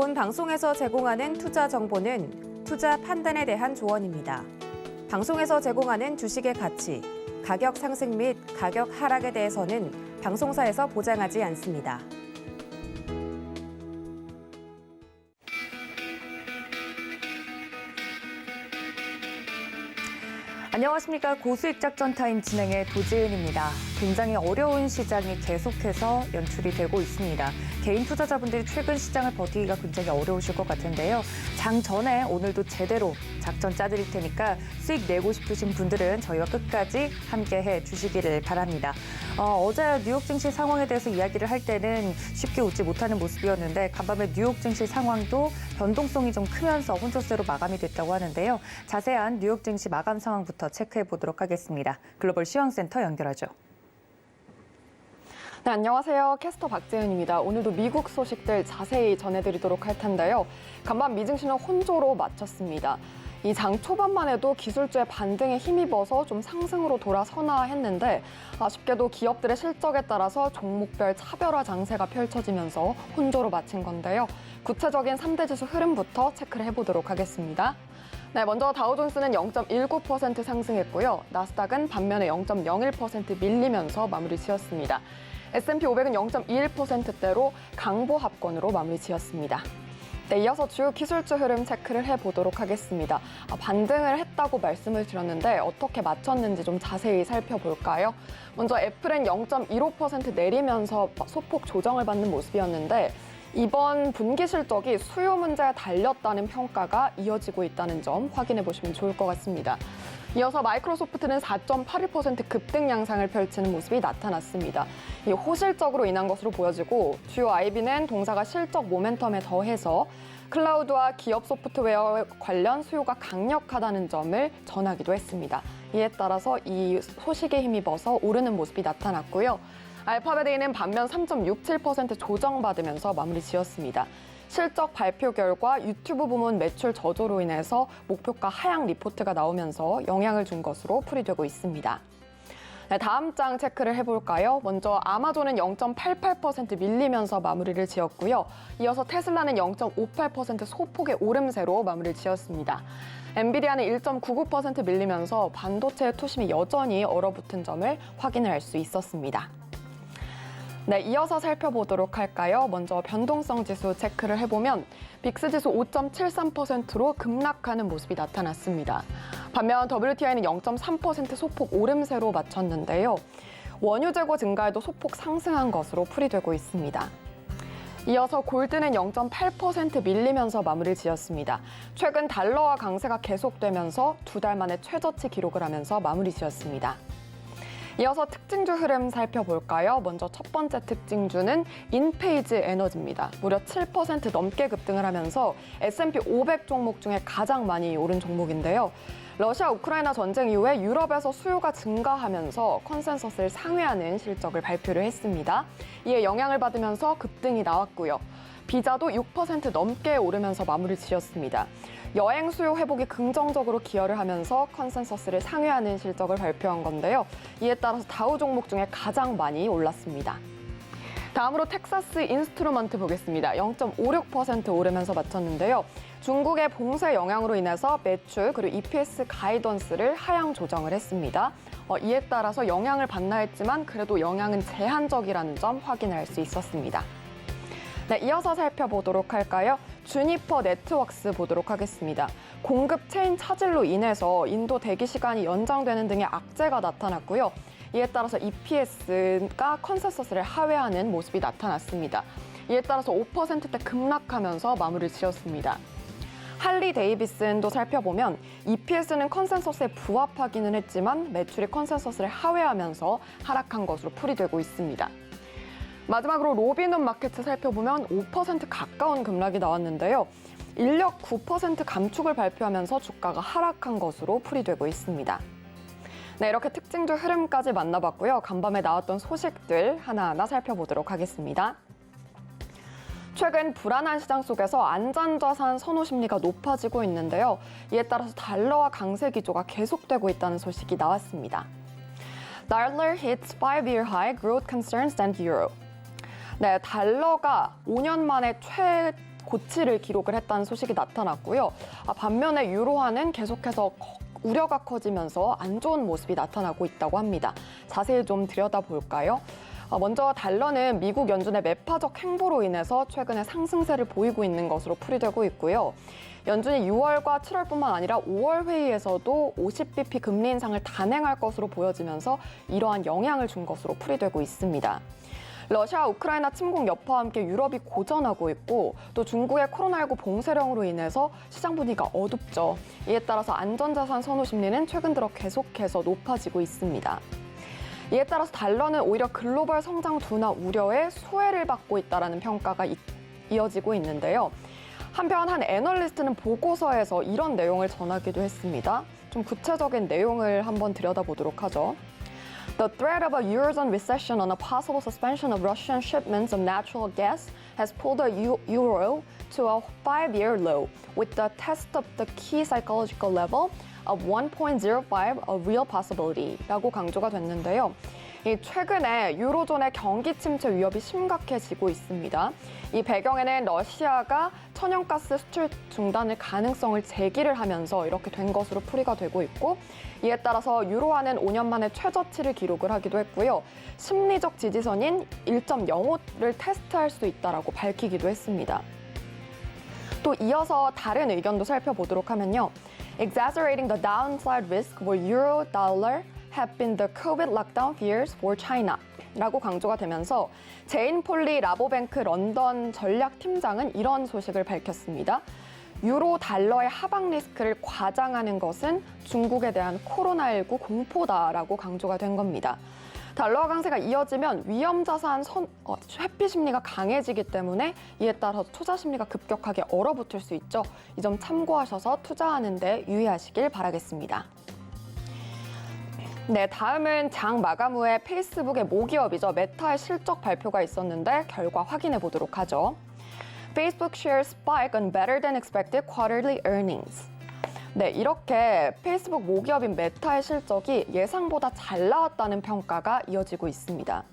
본 방송에서 제공하는 투자 정보는 투자 판단에 대한 조언입니다. 방송에서 제공하는 주식의 가치, 가격 상승 및 가격 하락에 대해서는 방송사에서 보장하지 않습니다. 안녕하십니까. 고수익 작전 타임 진행의 도지은입니다. 굉장히 어려운 시장이 계속해서 연출이 되고 있습니다. 개인 투자자분들이 최근 시장을 버티기가 굉장히 어려우실 것 같은데요. 장 전에 오늘도 제대로 작전 짜드릴 테니까 수익 내고 싶으신 분들은 저희와 끝까지 함께해 주시기를 바랍니다. 어제 뉴욕 증시 상황에 대해서 이야기를 할 때는 쉽게 웃지 못하는 모습이었는데 간밤에 뉴욕 증시 상황도 변동성이 좀 크면서 혼조세로 마감이 됐다고 하는데요. 자세한 뉴욕 증시 마감 상황부터 체크해 보도록 하겠습니다. 글로벌 시황센터 연결하죠. 네, 안녕하세요. 캐스터 박재은입니다. 오늘도 미국 소식들 자세히 전해드리도록 할 텐데요. 간밤 미증시는 혼조로 마쳤습니다. 이 장 초반만 해도 기술주의 반등에 힘입어서 좀 상승으로 돌아서나 했는데 아쉽게도 기업들의 실적에 따라서 종목별 차별화 장세가 펼쳐지면서 혼조로 마친 건데요. 구체적인 3대 지수 흐름부터 체크를 해보도록 하겠습니다. 네, 먼저 다우존스는 0.19% 상승했고요. 나스닥은 반면에 0.01% 밀리면서 마무리 지었습니다. S&P 500은 0.21%대로 강보합권으로 마무리 지었습니다. 네, 이어서 주요 기술주 흐름 체크를 해보도록 하겠습니다. 반등을 했다고 말씀을 드렸는데 어떻게 맞췄는지 좀 자세히 살펴볼까요? 먼저 애플은 0.15% 내리면서 소폭 조정을 받는 모습이었는데 이번 분기 실적이 수요 문제에 달렸다는 평가가 이어지고 있다는 점 확인해 보시면 좋을 것 같습니다. 이어서 마이크로소프트는 4.81% 급등 양상을 펼치는 모습이 나타났습니다. 이 호실적으로 인한 것으로 보여지고 주요 IB는 동사가 실적 모멘텀에 더해서 클라우드와 기업 소프트웨어 관련 수요가 강력하다는 점을 전하기도 했습니다. 이에 따라서 이 소식에 힘입어서 오르는 모습이 나타났고요. 알파벳 A는 반면 3.67% 조정받으면서 마무리 지었습니다. 실적 발표 결과 유튜브 부문 매출 저조로 인해서 목표가 하향 리포트가 나오면서 영향을 준 것으로 풀이되고 있습니다. 네, 다음 장 체크를 해볼까요? 먼저 아마존은 0.88% 밀리면서 마무리를 지었고요. 이어서 테슬라는 0.58% 소폭의 오름세로 마무리를 지었습니다. 엔비디아는 1.99% 밀리면서 반도체의 투심이 여전히 얼어붙은 점을 확인할 수 있었습니다. 네, 이어서 살펴보도록 할까요? 먼저 변동성 지수 체크를 해보면 빅스 지수 5.73%로 급락하는 모습이 나타났습니다. 반면 WTI는 0.3% 소폭 오름세로 마쳤는데요. 원유 재고 증가에도 소폭 상승한 것으로 풀이되고 있습니다. 이어서 골드는 0.8% 밀리면서 마무리를 지었습니다. 최근 달러화 강세가 계속되면서 2달 만에 최저치 기록을 하면서 마무리 지었습니다. 이어서 특징주 흐름 살펴볼까요? 먼저 첫 번째 특징주는 인페이즈 에너지입니다. 무려 7% 넘게 급등을 하면서 S&P 500 종목 중에 가장 많이 오른 종목인데요. 러시아 우크라이나 전쟁 이후에 유럽에서 수요가 증가하면서 컨센서스를 상회하는 실적을 발표를 했습니다. 이에 영향을 받으면서 급등이 나왔고요. 비자도 6% 넘게 오르면서 마무리 지었습니다. 여행 수요 회복이 긍정적으로 기여를 하면서 컨센서스를 상회하는 실적을 발표한 건데요. 이에 따라서 다우 종목 중에 가장 많이 올랐습니다. 다음으로 텍사스 인스트루먼트 보겠습니다. 0.56% 오르면서 마쳤는데요. 중국의 봉쇄 영향으로 인해서 매출 그리고 EPS 가이던스를 하향 조정을 했습니다. 이에 따라서 영향을 받나 했지만 그래도 영향은 제한적이라는 점 확인할 수 있었습니다. 네, 이어서 살펴보도록 할까요? 주니퍼 네트워크스 보도록 하겠습니다. 공급 체인 차질로 인해서 인도 대기 시간이 연장되는 등의 악재가 나타났고요. 이에 따라서 EPS가 컨센서스를 하회하는 모습이 나타났습니다. 이에 따라서 5%대 급락하면서 마무리를 지었습니다. 할리 데이비슨도 살펴보면 EPS는 컨센서스에 부합하기는 했지만 매출이 컨센서스를 하회하면서 하락한 것으로 풀이되고 있습니다. 마지막으로 로빈훗 마켓을 살펴보면 5% 가까운 급락이 나왔는데요. 인력 9% 감축을 발표하면서 주가가 하락한 것으로 풀이되고 있습니다. 네, 이렇게 특징주 흐름까지 만나봤고요. 간밤에 나왔던 소식들 하나하나 살펴보도록 하겠습니다. 최근 불안한 시장 속에서 안전자산 선호 심리가 높아지고 있는데요. 이에 따라서 달러와 강세 기조가 계속되고 있다는 소식이 나왔습니다. Dollar hits 5-year high growth concerns than euro. 네, 달러가 5년 만에 고치를 기록을 했다는 소식이 나타났고요. 반면에 유로화는 계속해서 우려가 커지면서 안 좋은 모습이 나타나고 있다고 합니다. 자세히 좀 들여다볼까요? 먼저 달러는 미국 연준의 매파적 행보로 인해서 최근에 상승세를 보이고 있는 것으로 풀이되고 있고요. 연준이 6월과 7월뿐만 아니라 5월 회의에서도 50bp 금리 인상을 단행할 것으로 보여지면서 이러한 영향을 준 것으로 풀이되고 있습니다. 러시아, 우크라이나 침공 여파와 함께 유럽이 고전하고 있고 또 중국의 코로나19 봉쇄령으로 인해서 시장 분위기가 어둡죠. 이에 따라서 안전자산 선호 심리는 최근 들어 계속해서 높아지고 있습니다. 이에 따라서 달러는 오히려 글로벌 성장 둔화 우려에 수혜를 받고 있다는 평가가 이어지고 있는데요. 한편 한 애널리스트는 보고서에서 이런 내용을 전하기도 했습니다. 좀 구체적인 내용을 한번 들여다보도록 하죠. The threat of a Eurozone recession and a possible suspension of Russian shipments of natural gas has pulled the euro to a 5-year low, with the test of the key psychological level of 1.05 a real possibility라고 강조가 됐는데요. 최근에 유로존의 경기 침체 위협이 심각해지고 있습니다. 이 배경에는 러시아가 천연가스 수출 중단의 가능성을 제기를 하면서 이렇게 된 것으로 풀이가 되고 있고 이에 따라서 유로화는 5년 만에 최저치를 기록을 하기도 했고요. 심리적 지지선인 1.05를 테스트할 수 있다라고 밝히기도 했습니다. 또 이어서 다른 의견도 살펴보도록 하면요. Exaggerating the downside risk for euro dollar have been the COVID lockdown fears for China 라고 강조가 되면서 제인 폴리 라보뱅크 런던 전략팀장은 이런 소식을 밝혔습니다. 유로 달러의 하방 리스크를 과장하는 것은 중국에 대한 코로나19 공포다라고 강조가 된 겁니다. 달러화 강세가 이어지면 위험 자산 회피 심리가 강해지기 때문에 이에 따라서 투자 심리가 급격하게 얼어붙을 수 있죠. 이 점 참고하셔서 투자하는 데 유의하시길 바라겠습니다. 네, 다음은 장 마감 후에 페이스북의 모기업이죠. 메타의 실적 발표가 있었는데 결과 확인해 보도록 하죠. Facebook shares spike on better than expected quarterly earnings. 네, 이렇게 페이스북 모기업인 메타의 실적이 예상보다 잘 나왔다는 평가가 이어지고 있습니다.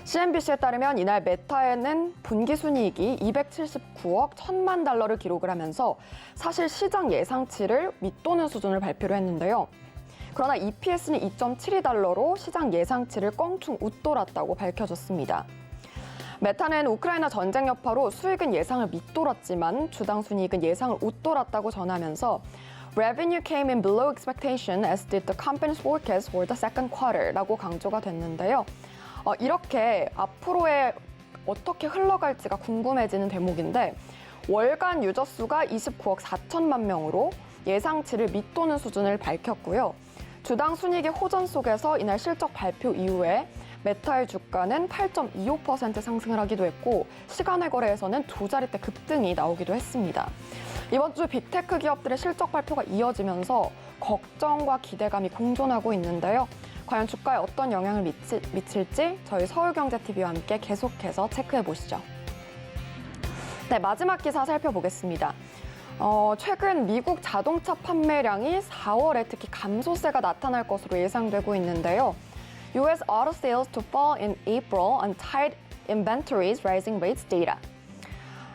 CNBC에 따르면 이날 메타에는 분기순이익이 279억 1천만 달러를 기록을 하면서 사실 시장 예상치를 밑도는 수준을 발표를 했는데요. 그러나 EPS는 2.72달러로 시장 예상치를 껑충 웃돌았다고 밝혀졌습니다. 메타는 우크라이나 전쟁 여파로 수익은 예상을 밑돌았지만 주당 순이익은 예상을 웃돌았다고 전하면서 Revenue came in below expectation as did the company's forecast for the second quarter라고 강조가 됐는데요. 이렇게 앞으로의 어떻게 흘러갈지가 궁금해지는 대목인데 월간 유저 수가 29억 4천만 명으로 예상치를 밑도는 수준을 밝혔고요. 주당 순이익의 호전 속에서 이날 실적 발표 이후에 메타의 주가는 8.25% 상승을 하기도 했고 시간외 거래에서는 두 자릿대 급등이 나오기도 했습니다. 이번 주 빅테크 기업들의 실적 발표가 이어지면서 걱정과 기대감이 공존하고 있는데요. 과연 주가에 어떤 영향을 미칠지 저희 서울경제TV와 함께 계속해서 체크해 보시죠. 네, 마지막 기사 살펴보겠습니다. 최근 미국 자동차 판매량이 4월에 특히 감소세가 나타날 것으로 예상되고 있는데요. US auto sales to fall in April on tight inventories rising rates data.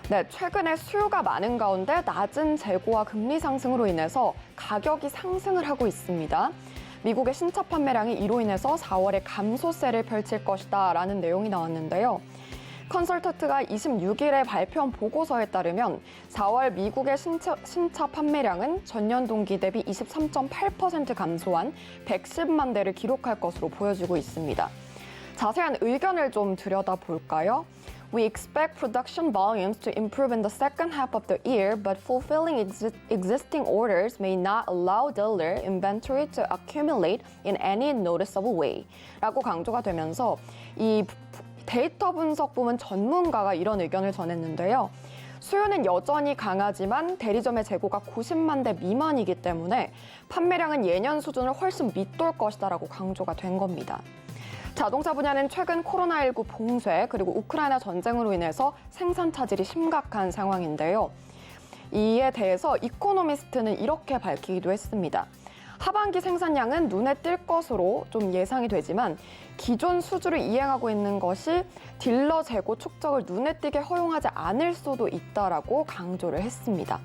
네, 최근에 수요가 많은 가운데 낮은 재고와 금리 상승으로 인해서 가격이 상승을 하고 있습니다. 미국의 신차 판매량이 이로 인해서 4월에 감소세를 펼칠 것이다라는 내용이 나왔는데요. 컨설턴트가 26일에 발표한 보고서에 따르면 4월 미국의 신차 판매량은 전년 동기 대비 23.8% 감소한 110만 대를 기록할 것으로 보여지고 있습니다. 자세한 의견을 좀 들여다볼까요? We expect production volumes to improve in the second half of the year, but fulfilling existing orders may not allow dealer inventory to accumulate in any noticeable way. 라고 강조가 되면서 이 데이터 분석 부문 전문가가 이런 의견을 전했는데요. 수요는 여전히 강하지만 대리점의 재고가 90만 대 미만이기 때문에 판매량은 예년 수준을 훨씬 밑돌 것이다라고 강조가 된 겁니다. 자동차 분야는 최근 코로나19 봉쇄 그리고 우크라이나 전쟁으로 인해서 생산 차질이 심각한 상황인데요. 이에 대해서 이코노미스트는 이렇게 밝히기도 했습니다. 하반기 생산량은 눈에 띌 것으로 좀 예상이 되지만 기존 수주를 이행하고 있는 것이 딜러 재고 축적을 눈에 띄게 허용하지 않을 수도 있다라고 강조를 했습니다.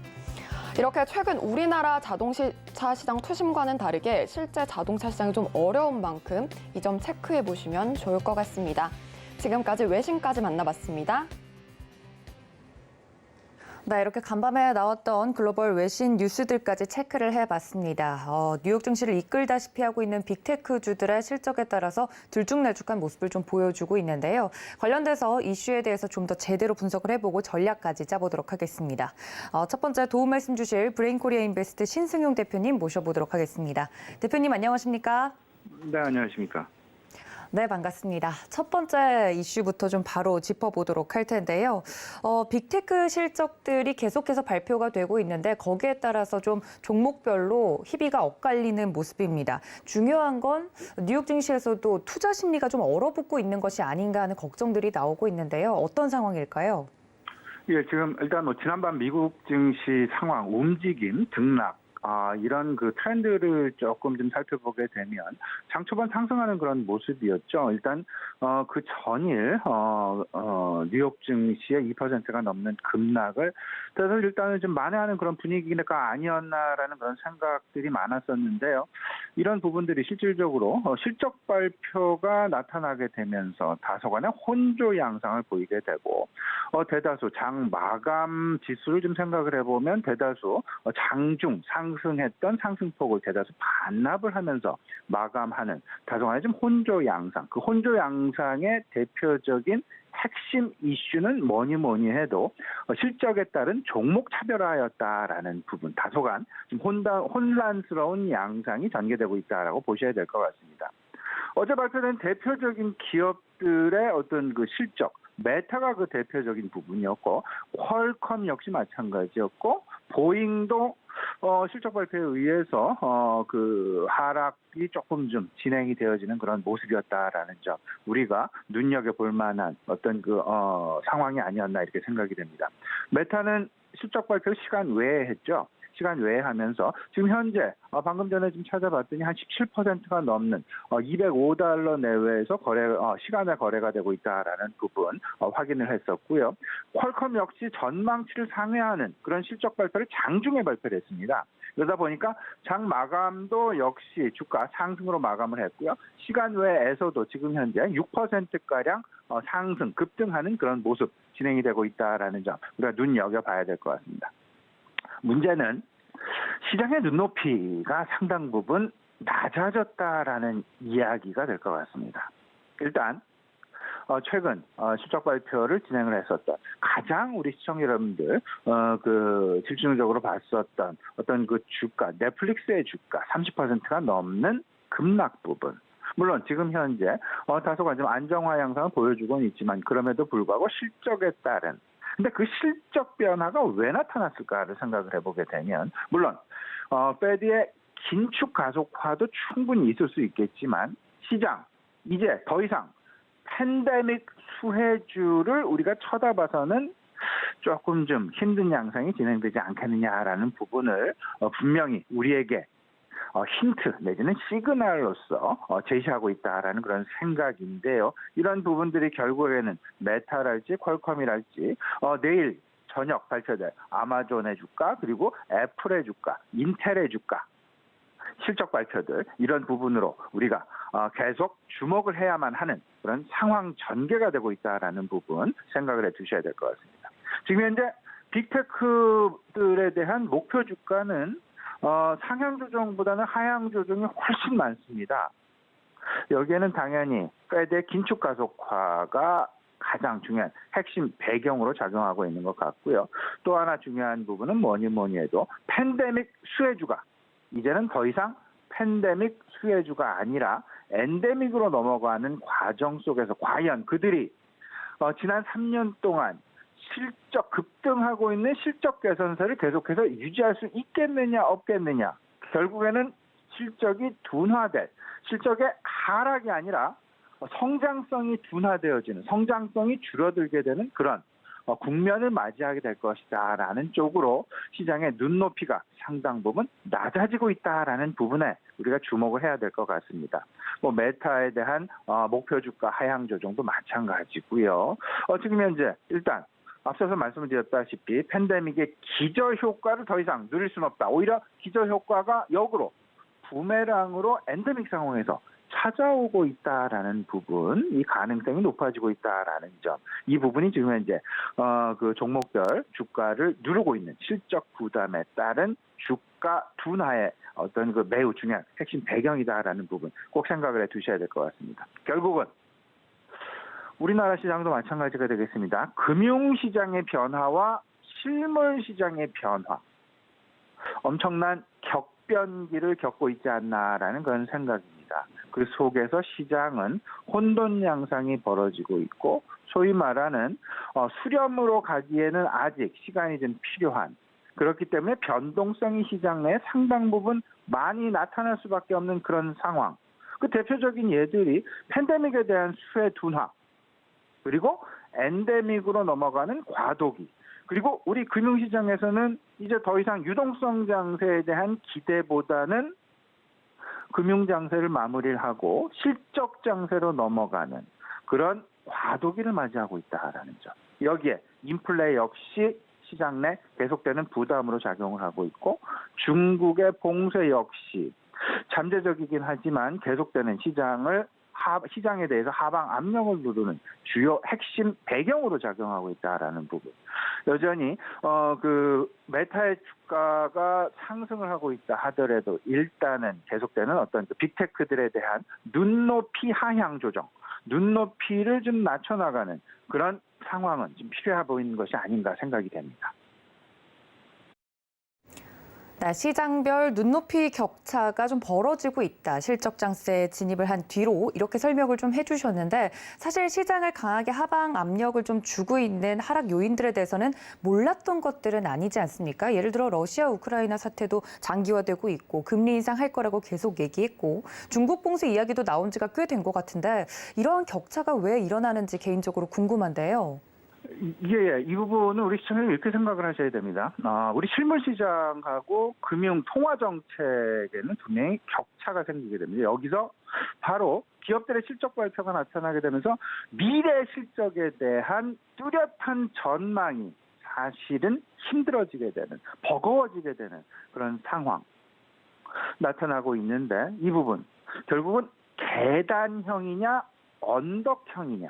이렇게 최근 우리나라 자동차 시장 투심과는 다르게 실제 자동차 시장이 좀 어려운 만큼 이 점 체크해 보시면 좋을 것 같습니다. 지금까지 외신까지 만나봤습니다. 네, 이렇게 간밤에 나왔던 글로벌 외신 뉴스들까지 체크를 해봤습니다. 뉴욕 증시를 이끌다시피 하고 있는 빅테크주들의 실적에 따라서 들쭉날쭉한 모습을 좀 보여주고 있는데요. 관련돼서 이슈에 대해서 좀 더 제대로 분석을 해보고 전략까지 짜보도록 하겠습니다. 첫 번째 도움 말씀 주실 브레인코리아 인베스트 신승용 대표님 모셔보도록 하겠습니다. 대표님 안녕하십니까? 네, 안녕하십니까. 네, 반갑습니다. 첫 번째 이슈부터 좀 바로 짚어보도록 할 텐데요. 빅테크 실적들이 계속해서 발표가 되고 있는데 거기에 따라서 좀 종목별로 희비가 엇갈리는 모습입니다. 중요한 건 뉴욕 증시에서도 투자 심리가 좀 얼어붙고 있는 것이 아닌가 하는 걱정들이 나오고 있는데요. 어떤 상황일까요? 예, 지금 일단 지난밤 미국 증시 상황, 움직임, 등락, 이런 그 트렌드를 조금 좀 살펴보게 되면 장 초반 상승하는 그런 모습이었죠. 일단 그 전일 뉴욕 증시의 2%가 넘는 급락을 그래서 일단은 좀 만회하는 그런 분위기가 아니었나라는 그런 생각들이 많았었는데요. 이런 부분들이 실질적으로 실적 발표가 나타나게 되면서 다소간의 혼조 양상을 보이게 되고 대다수 장 마감 지수를 좀 생각을 해보면 대다수 장중 상승했던 상승폭을 대다수 반납을 하면서 마감하는 다소간의 좀 혼조 양상. 그 혼조 양상의 대표적인 핵심 이슈는 뭐니 해도 실적에 따른 종목 차별화였다라는 부분, 다소간 좀 혼란스러운 양상이 전개되고 있다라고 보셔야 될 것 같습니다. 어제 발표된 대표적인 기업들의 어떤 그 실적, 메타가 그 대표적인 부분이었고, 퀄컴 역시 마찬가지였고, 보잉도 실적 발표에 의해서 그 하락이 조금 좀 진행이 되어지는 그런 모습이었다라는 점, 우리가 눈여겨볼 만한 어떤 그 상황이 아니었나 이렇게 생각이 됩니다. 메타는 실적 발표 시간 외에 했죠. 시간 외에 하면서 지금 현재 방금 전에 좀 찾아봤더니 한 17%가 넘는 $205 내외에서 시간에 거래가 되고 있다라는 부분 확인을 했었고요. 퀄컴 역시 전망치를 상회하는 그런 실적 발표를 장중에 발표를 했습니다. 그러다 보니까 장 마감도 역시 주가 상승으로 마감을 했고요. 시간 외에서도 지금 현재 6%가량 상승, 급등하는 그런 모습 진행이 되고 있다라는 점 우리가 눈여겨봐야 될 것 같습니다. 문제는 시장의 눈높이가 상당 부분 낮아졌다라는 이야기가 될 것 같습니다. 일단 최근 실적 발표를 진행을 했었던 가장 우리 시청자 여러분들 그 집중적으로 봤었던 어떤 그 주가, 넷플릭스의 주가 30%가 넘는 급락 부분. 물론 지금 현재 다소간 좀 안정화 양상을 보여주고는 있지만 그럼에도 불구하고 실적에 따른 근데 그 실적 변화가 왜 나타났을까를 생각을 해보게 되면 물론 페드의 긴축 가속화도 충분히 있을 수 있겠지만 시장 이제 더 이상 팬데믹 수혜주를 우리가 쳐다봐서는 조금 좀 힘든 양상이 진행되지 않겠느냐라는 부분을 분명히 우리에게 힌트 내지는 시그널로서 제시하고 있다라는 그런 생각인데요. 이런 부분들이 결국에는 메타랄지 퀄컴이랄지 내일 저녁 발표될 아마존의 주가 그리고 애플의 주가, 인텔의 주가 실적 발표들 이런 부분으로 우리가 계속 주목을 해야만 하는 그런 상황 전개가 되고 있다라는 부분 생각을 해두셔야 될 것 같습니다. 지금 현재 빅테크들에 대한 목표 주가는 상향 조정보다는 하향 조정이 훨씬 많습니다. 여기에는 당연히 페드의 긴축 가속화가 가장 중요한 핵심 배경으로 작용하고 있는 것 같고요. 또 하나 중요한 부분은 뭐니 해도 팬데믹 수혜주가 이제는 더 이상 팬데믹 수혜주가 아니라 엔데믹으로 넘어가는 과정 속에서 과연 그들이 지난 3년 동안 실적 급등하고 있는 실적 개선세를 계속해서 유지할 수 있겠느냐 없겠느냐 결국에는 실적이 둔화될 실적의 하락이 아니라 성장성이 둔화되어지는 성장성이 줄어들게 되는 그런 국면을 맞이하게 될 것이다라는 쪽으로 시장의 눈높이가 상당 부분 낮아지고 있다라는 부분에 우리가 주목을 해야 될 것 같습니다. 메타에 대한 목표 주가 하향 조정도 마찬가지고요. 지금 현재 일단 앞서서 말씀을 드렸다시피 팬데믹의 기저 효과를 더 이상 누릴 수는 없다. 오히려 기저 효과가 역으로 부메랑으로 엔데믹 상황에서 찾아오고 있다라는 부분, 이 가능성이 높아지고 있다라는 점, 이 부분이 지금 현재 그 종목별 주가를 누르고 있는 실적 부담에 따른 주가 둔화의 어떤 그 매우 중요한 핵심 배경이다라는 부분 꼭 생각을 해두셔야 될 것 같습니다. 결국은 우리나라 시장도 마찬가지가 되겠습니다. 금융시장의 변화와 실물시장의 변화, 엄청난 격변기를 겪고 있지 않나라는 그런 생각입니다. 그 속에서 시장은 혼돈 양상이 벌어지고 있고 소위 말하는 수렴으로 가기에는 아직 시간이 좀 필요한, 그렇기 때문에 변동성이 시장 내에 상당 부분 많이 나타날 수밖에 없는 그런 상황. 그 대표적인 예들이 팬데믹에 대한 수혜 둔화, 그리고 엔데믹으로 넘어가는 과도기, 그리고 우리 금융시장에서는 이제 더 이상 유동성 장세에 대한 기대보다는 금융장세를 마무리를 하고 실적 장세로 넘어가는 그런 과도기를 맞이하고 있다라는 점. 여기에 인플레 역시 시장 내 계속되는 부담으로 작용을 하고 있고, 중국의 봉쇄 역시 잠재적이긴 하지만 계속되는 시장에 대해서 하방 압력을 누르는 주요 핵심 배경으로 작용하고 있다라는 부분. 여전히 그 메타의 주가가 상승을 하고 있다 하더라도 일단은 계속되는 어떤 빅테크들에 대한 눈높이 하향 조정, 눈높이를 좀 낮춰나가는 그런 상황은 좀 필요해 보이는 것이 아닌가 생각이 됩니다. 네, 시장별 눈높이 격차가 좀 벌어지고 있다. 실적 장세에 진입을 한 뒤로 이렇게 설명을 좀 해주셨는데, 사실 시장을 강하게 하방 압력을 좀 주고 있는 하락 요인들에 대해서는 몰랐던 것들은 아니지 않습니까? 예를 들어 러시아 우크라이나 사태도 장기화되고 있고 금리 인상할 거라고 계속 얘기했고 중국 봉쇄 이야기도 나온 지가 꽤 된 것 같은데, 이러한 격차가 왜 일어나는지 개인적으로 궁금한데요. 이 부분은 우리 시청자님 이렇게 생각을 하셔야 됩니다. 우리 실물시장하고 금융 통화 정책에는 분명히 격차가 생기게 됩니다. 여기서 바로 기업들의 실적 발표가 나타나게 되면서 미래 실적에 대한 뚜렷한 전망이 사실은 힘들어지게 되는, 버거워지게 되는 그런 상황 나타나고 있는데, 이 부분 결국은 계단형이냐 언덕형이냐,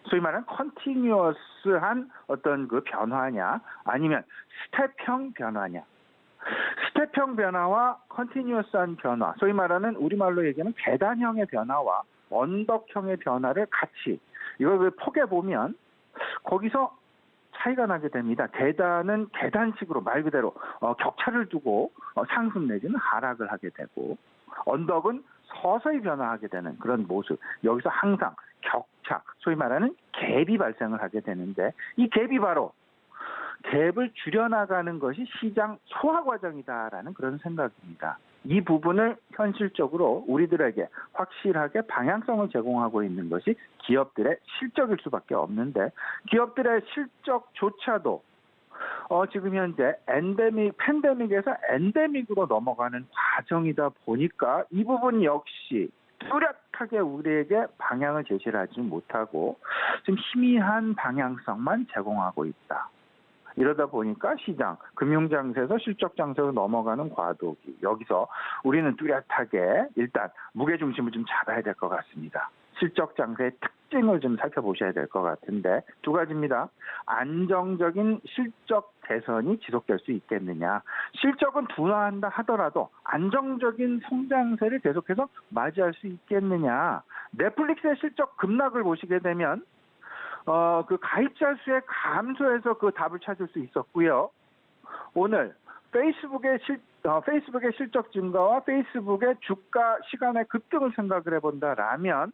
소위 말하는 컨티뉴어스한 어떤 그 변화냐, 아니면 스텝형 변화냐. 스텝형 변화와 컨티뉴어스한 변화, 소위 말하는 우리말로 얘기하는 계단형의 변화와 언덕형의 변화를 같이 이걸 포개 보면 거기서 차이가 나게 됩니다. 계단은 계단식으로 말 그대로 격차를 두고 상승 내지는 하락을 하게 되고, 언덕은 서서히 변화하게 되는 그런 모습. 여기서 항상 격차, 소위 말하는 갭이 발생을 하게 되는데, 이 갭이 바로 갭을 줄여나가는 것이 시장 소화 과정이다라는 그런 생각입니다. 이 부분을 현실적으로 우리들에게 확실하게 방향성을 제공하고 있는 것이 기업들의 실적일 수밖에 없는데, 기업들의 실적조차도 지금 현재 팬데믹에서 엔데믹으로 넘어가는 과정이다 보니까 이 부분 역시 뚜렷하게 우리에게 방향을 제시를 하지 못하고 좀 희미한 방향성만 제공하고 있다. 이러다 보니까 시장, 금융장세에서 실적장세로 넘어가는 과도기. 여기서 우리는 뚜렷하게 일단 무게중심을 좀 잡아야 될 것 같습니다. 실적장세의 특징을 좀 살펴보셔야 될 것 같은데, 두 가지입니다. 안정적인 실적 개선이 지속될 수 있겠느냐. 실적은 둔화한다 하더라도 안정적인 성장세를 계속해서 맞이할 수 있겠느냐. 넷플릭스의 실적 급락을 보시게 되면 그 가입자 수의 감소에서 그 답을 찾을 수 있었고요. 오늘 페이스북의 실적 증가와 페이스북의 주가 시간의 급등을 생각을 해본다라면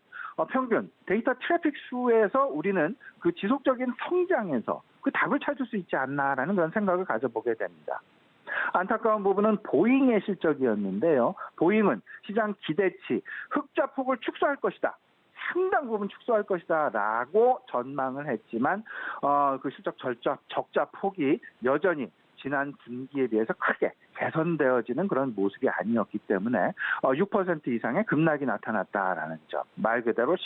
평균 데이터 트래픽 수에서 우리는 그 지속적인 성장에서 그 답을 찾을 수 있지 않나라는 그런 생각을 가져보게 됩니다. 안타까운 부분은 보잉의 실적이었는데요. 보잉은 시장 기대치 흑자폭을 축소할 것이다. 상당 부분 축소할 것이다라고 전망을 했지만 그 실적 적자 폭이 여전히 지난 분기에 비해서 크게 개선되어지는 그런 모습이 아니었기 때문에 6% 이상의 급락이 나타났다라는 점, 말 그대로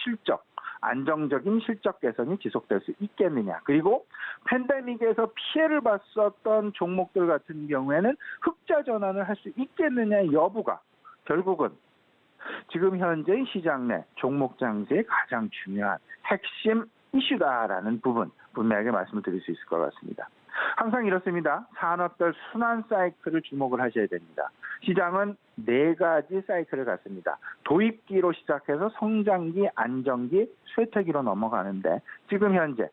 안정적인 실적 개선이 지속될 수 있겠느냐. 그리고 팬데믹에서 피해를 봤었던 종목들 같은 경우에는 흑자 전환을 할 수 있겠느냐의 여부가 결국은 지금 현재 시장 내 종목 장세의 가장 중요한 핵심 이슈다라는 부분 분명하게 말씀을 드릴 수 있을 것 같습니다. 항상 이렇습니다. 산업별 순환 사이클을 주목을 하셔야 됩니다. 시장은 4가지 사이클을 갖습니다. 도입기로 시작해서 성장기, 안정기, 쇠퇴기로 넘어가는데 지금 현재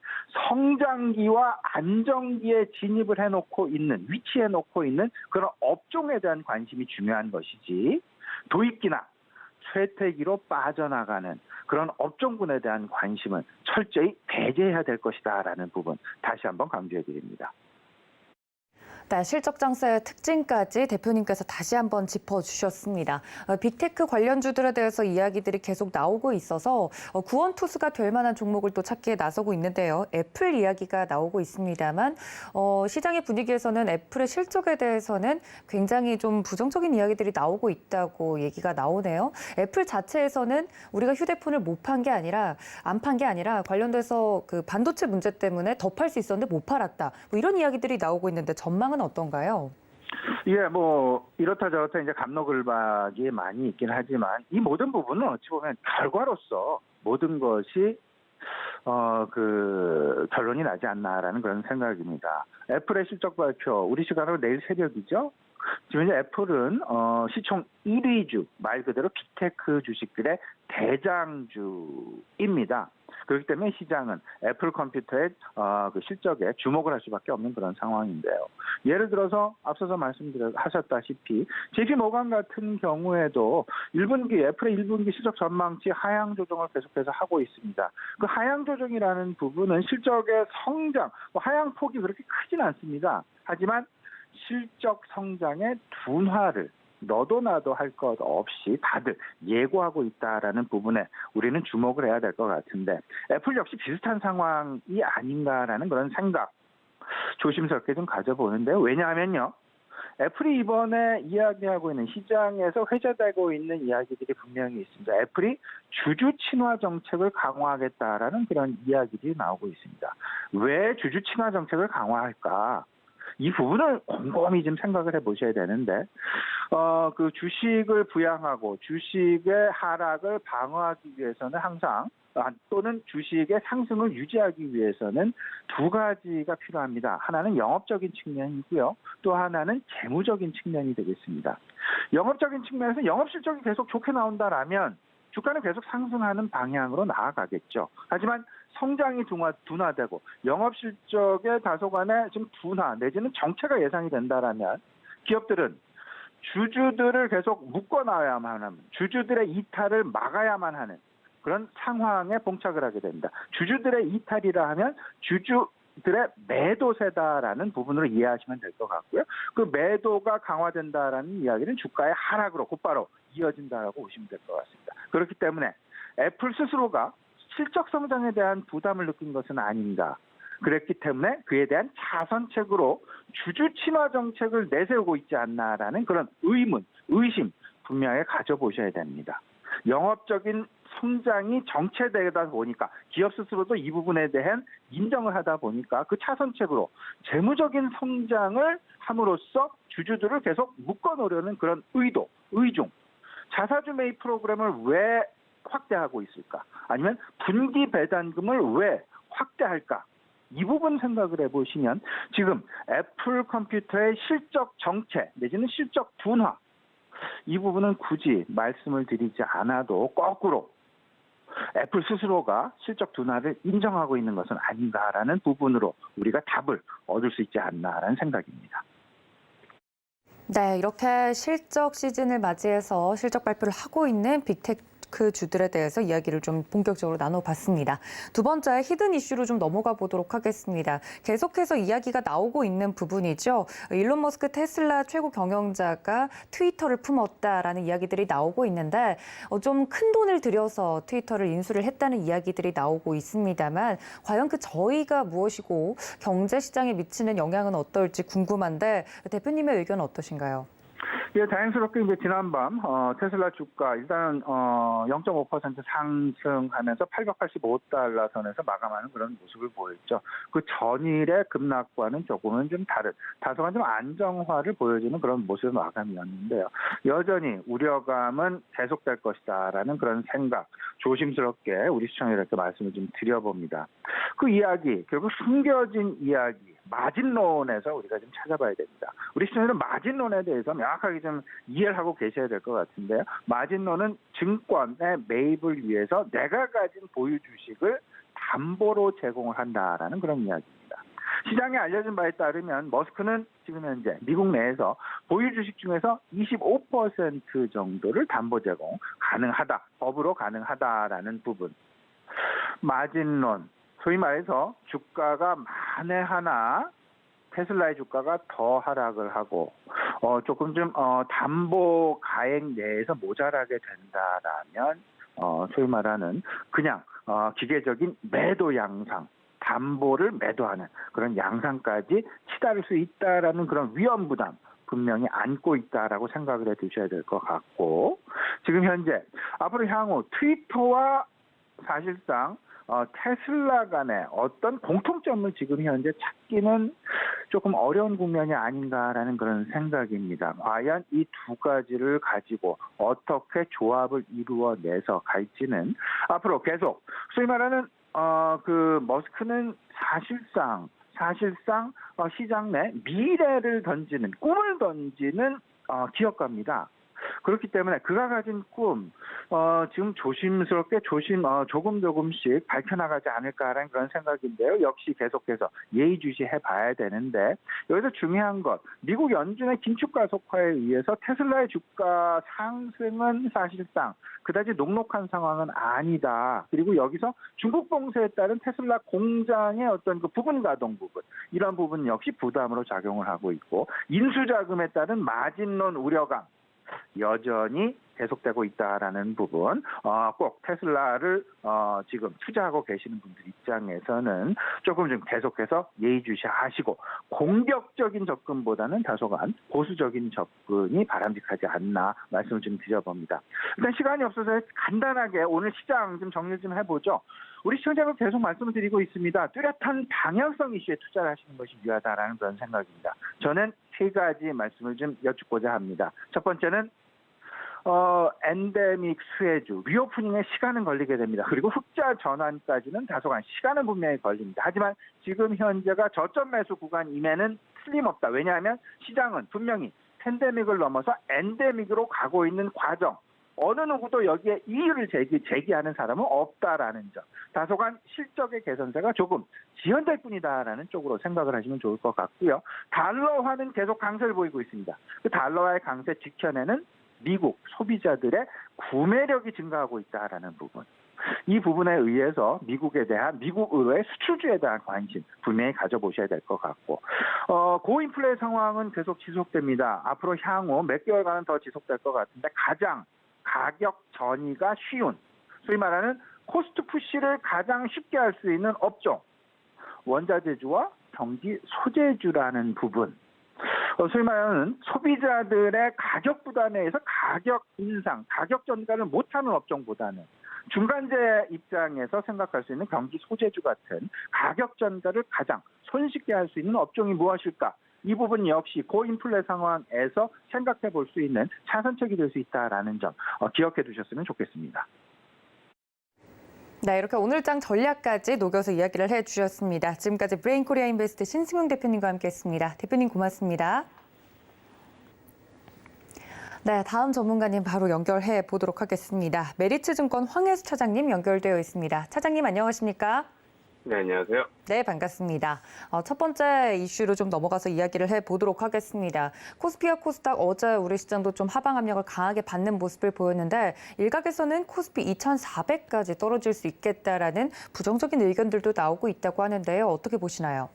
성장기와 안정기에 진입을 위치해 놓고 있는 그런 업종에 대한 관심이 중요한 것이지 도입기나 쇠퇴기로 빠져나가는 그런 업종군에 대한 관심은 철저히 배제해야 될 것이다라는 부분 다시 한번 강조해 드립니다. 네, 실적 장세의 특징까지 대표님께서 다시 한번 짚어주셨습니다. 빅테크 관련주들에 대해서 이야기들이 계속 나오고 있어서 구원투수가 될 만한 종목을 또 찾기에 나서고 있는데요. 애플 이야기가 나오고 있습니다만 시장의 분위기에서는 애플의 실적에 대해서는 굉장히 좀 부정적인 이야기들이 나오고 있다고 얘기가 나오네요. 애플 자체에서는 우리가 휴대폰을 못 판 게 아니라 안 판 게 아니라 관련돼서 그 반도체 문제 때문에 더 팔 수 있었는데 못 팔았다. 뭐 이런 이야기들이 나오고 있는데 전망은 어떤가요? 예, 이렇다 저렇다 이제 갑록을박이 많이 있긴 하지만 이 모든 부분은 어찌 보면 결과로서 모든 것이 결론이 나지 않나라는 그런 생각입니다. 애플의 실적 발표 우리 시간으로 내일 새벽이죠. 지금 이제 애플은 시총 1위주 말 그대로 빅테크 주식들의 대장주입니다. 그렇기 때문에 시장은 애플 컴퓨터의 그 실적에 주목을 할 수밖에 없는 그런 상황인데요. 예를 들어서 앞서서 말씀하셨다시피 JP 모건 같은 경우에도 애플의 1분기 실적 전망치 하향 조정을 계속해서 하고 있습니다. 그 하향 조정이라는 부분은 실적의 성장, 하향 폭이 그렇게 크진 않습니다. 하지만 실적 성장의 둔화를 너도 나도 할 것 없이 다들 예고하고 있다라는 부분에 우리는 주목을 해야 될 것 같은데 애플 역시 비슷한 상황이 아닌가라는 그런 생각 조심스럽게 좀 가져보는데요. 왜냐하면요. 애플이 이번에 이야기하고 있는 시장에서 회자되고 있는 이야기들이 분명히 있습니다. 애플이 주주 친화 정책을 강화하겠다라는 그런 이야기들이 나오고 있습니다. 왜 주주 친화 정책을 강화할까? 이 부분을 곰곰이 좀 생각을 해보셔야 되는데 그 주식을 부양하고 주식의 하락을 방어하기 위해서는 항상 또는 주식의 상승을 유지하기 위해서는 2가지가 필요합니다. 하나는 영업적인 측면이고요. 또 하나는 재무적인 측면이 되겠습니다. 영업적인 측면에서 영업실적이 계속 좋게 나온다라면 주가는 계속 상승하는 방향으로 나아가겠죠. 하지만 성장이 둔화되고 영업실적의 다소간의 좀 둔화 내지는 정체가 예상이 된다라면 기업들은 주주들을 계속 묶어놔야만 하는 주주들의 이탈을 막아야만 하는 그런 상황에 봉착을 하게 됩니다. 주주들의 이탈이라 하면 주주들의 매도세다라는 부분으로 이해하시면 될 것 같고요. 그 매도가 강화된다라는 이야기는 주가의 하락으로 곧바로 이어진다라고 보시면 될 것 같습니다. 그렇기 때문에 애플 스스로가 실적 성장에 대한 부담을 느낀 것은 아닌가. 그랬기 때문에 그에 대한 차선책으로 주주 친화 정책을 내세우고 있지 않나라는 그런 의심 분명히 가져보셔야 됩니다. 영업적인 성장이 정체되다 보니까 기업 스스로도 이 부분에 대한 인정을 하다 보니까 그 차선책으로 재무적인 성장을 함으로써 주주들을 계속 묶어놓으려는 그런 의중. 자사주 매입 프로그램을 왜 확대하고 있을까? 아니면 분기 배당금을 왜 확대할까? 이 부분 생각을 해보시면 지금 애플 컴퓨터의 실적 정체 내지는 실적 둔화 이 부분은 굳이 말씀을 드리지 않아도 거꾸로 애플 스스로가 실적 둔화를 인정하고 있는 것은 아닌가라는 부분으로 우리가 답을 얻을 수 있지 않나라는 생각입니다. 네, 이렇게 실적 시즌을 맞이해서 실적 발표를 하고 있는 빅테크 테크 주들에 대해서 이야기를 좀 본격적으로 나눠봤습니다. 두 번째 히든 이슈로 좀 넘어가 보도록 하겠습니다. 계속해서 이야기가 나오고 있는 부분이죠. 일론 머스크 테슬라 최고 경영자가 트위터를 품었다라는 이야기들이 나오고 있는데 좀 큰 돈을 들여서 트위터를 인수를 했다는 이야기들이 나오고 있습니다만 과연 그 저희가 무엇이고 경제 시장에 미치는 영향은 어떨지 궁금한데 대표님의 의견은 어떠신가요? 예, 다행스럽게 이제 지난밤 테슬라 주가 일단 0.5% 상승하면서 885달러 선에서 마감하는 그런 모습을 보였죠. 그 전일의 급락과는 조금은 좀 다른 다소간 좀 안정화를 보여주는 그런 모습의 마감이었는데요. 여전히 우려감은 계속될 것이다라는 그런 생각 조심스럽게 우리 시청자들께 말씀을 좀 드려봅니다. 그 이야기 결국 숨겨진 이야기 마진론에서 우리가 좀 찾아봐야 됩니다. 우리 시청자들은 마진론에 대해서 명확하게 좀 이해를 하고 계셔야 될 것 같은데요. 마진론은 증권의 매입을 위해서 내가 가진 보유 주식을 담보로 제공을 한다라는 그런 이야기입니다. 시장에 알려진 바에 따르면 머스크는 지금 현재 미국 내에서 보유 주식 중에서 25% 정도를 담보 제공 가능하다, 법으로 가능하다라는 부분. 마진론. 소위 말해서 주가가 만에 하나 테슬라의 주가가 더 하락을 하고 조금 좀 담보 가액 내에서 모자라게 된다라면 소위 말하는 그냥 기계적인 매도 양상, 담보를 매도하는 그런 양상까지 치달을 수 있다라는 그런 위험 부담 분명히 안고 있다라고 생각을 해 두셔야 될 것 같고 지금 현재 앞으로 향후 트위터와 사실상 테슬라 간의 어떤 공통점을 지금 현재 찾기는 조금 어려운 국면이 아닌가라는 그런 생각입니다. 과연 이 두 가지를 가지고 어떻게 조합을 이루어내서 갈지는 앞으로 계속 소위 말하는 그 머스크는 사실상 시장 내 미래를 던지는 꿈을 던지는 기업가입니다. 그렇기 때문에 그가 가진 꿈 지금 조심스럽게 조금씩 밝혀나가지 않을까라는 그런 생각인데요. 역시 계속해서 예의주시해 봐야 되는데 여기서 중요한 것 미국 연준의 긴축 가속화에 의해서 테슬라의 주가 상승은 사실상 그다지 녹록한 상황은 아니다. 그리고 여기서 중국 봉쇄에 따른 테슬라 공장의 어떤 그 부분 가동 부분 이런 부분 역시 부담으로 작용을 하고 있고 인수자금에 따른 마진론 우려감 여전히 계속되고 있다라는 부분, 꼭 테슬라를 지금 투자하고 계시는 분들 입장에서는 조금 좀 계속해서 예의주시하시고 공격적인 접근보다는 다소간 보수적인 접근이 바람직하지 않나 말씀을 좀 드려봅니다. 일단 시간이 없어서 간단하게 오늘 시장 좀 정리 좀 해보죠. 우리 시청자분 계속 말씀을 드리고 있습니다. 뚜렷한 방향성 이슈에 투자를 하시는 것이 유효하다라는 그런 생각입니다. 저는 세 가지 말씀을 좀 여쭙고자 합니다. 첫 번째는 엔데믹 수혜주, 리오프닝에 시간은 걸리게 됩니다. 그리고 흑자 전환까지는 다소간 시간은 분명히 걸립니다. 하지만 지금 현재가 저점 매수 구간임에는 틀림없다. 왜냐하면 시장은 분명히 팬데믹을 넘어서 엔데믹으로 가고 있는 과정. 어느 누구도 여기에 이의를 제기하는 사람은 없다라는 점. 다소간 실적의 개선세가 조금 지연될 뿐이다라는 쪽으로 생각을 하시면 좋을 것 같고요. 달러화는 계속 강세를 보이고 있습니다. 그 달러화의 강세 직전에는 미국 소비자들의 구매력이 증가하고 있다라는 부분. 이 부분에 의해서 미국으로의 수출주에 대한 관심 분명히 가져보셔야 될 것 같고 고인플레 상황은 계속 지속됩니다. 앞으로 향후 몇 개월간은 더 지속될 것 같은데 가장 가격 전이가 쉬운 소위 말하는 코스트 푸시를 가장 쉽게 할 수 있는 업종 원자재주와 전기 소재주라는 부분 소위 말하는 소비자들의 가격 부담에 의해서 가격 인상, 가격 전가를 못하는 업종보다는 중간재 입장에서 생각할 수 있는 경기 소재주 같은 가격 전가를 가장 손쉽게 할 수 있는 업종이 무엇일까? 이 부분 역시 고인플레 상황에서 생각해 볼 수 있는 차선책이 될 수 있다라는 점 기억해 두셨으면 좋겠습니다. 네, 이렇게 오늘장 전략까지 녹여서 이야기를 해주셨습니다. 지금까지 브레인코리아 인베스트 신승용 대표님과 함께했습니다. 대표님 고맙습니다. 네, 다음 전문가님 바로 연결해 보도록 하겠습니다. 메리츠증권 황혜수 차장님 연결되어 있습니다. 차장님 안녕하십니까? 네, 안녕하세요. 네, 반갑습니다. 첫 번째 이슈로 좀 넘어가서 이야기를 해보도록 하겠습니다. 코스피와 코스닥 어제 우리 시장도 좀 하방 압력을 강하게 받는 모습을 보였는데 일각에서는 코스피 2,400까지 떨어질 수 있겠다라는 부정적인 의견들도 나오고 있다고 하는데요. 어떻게 보시나요?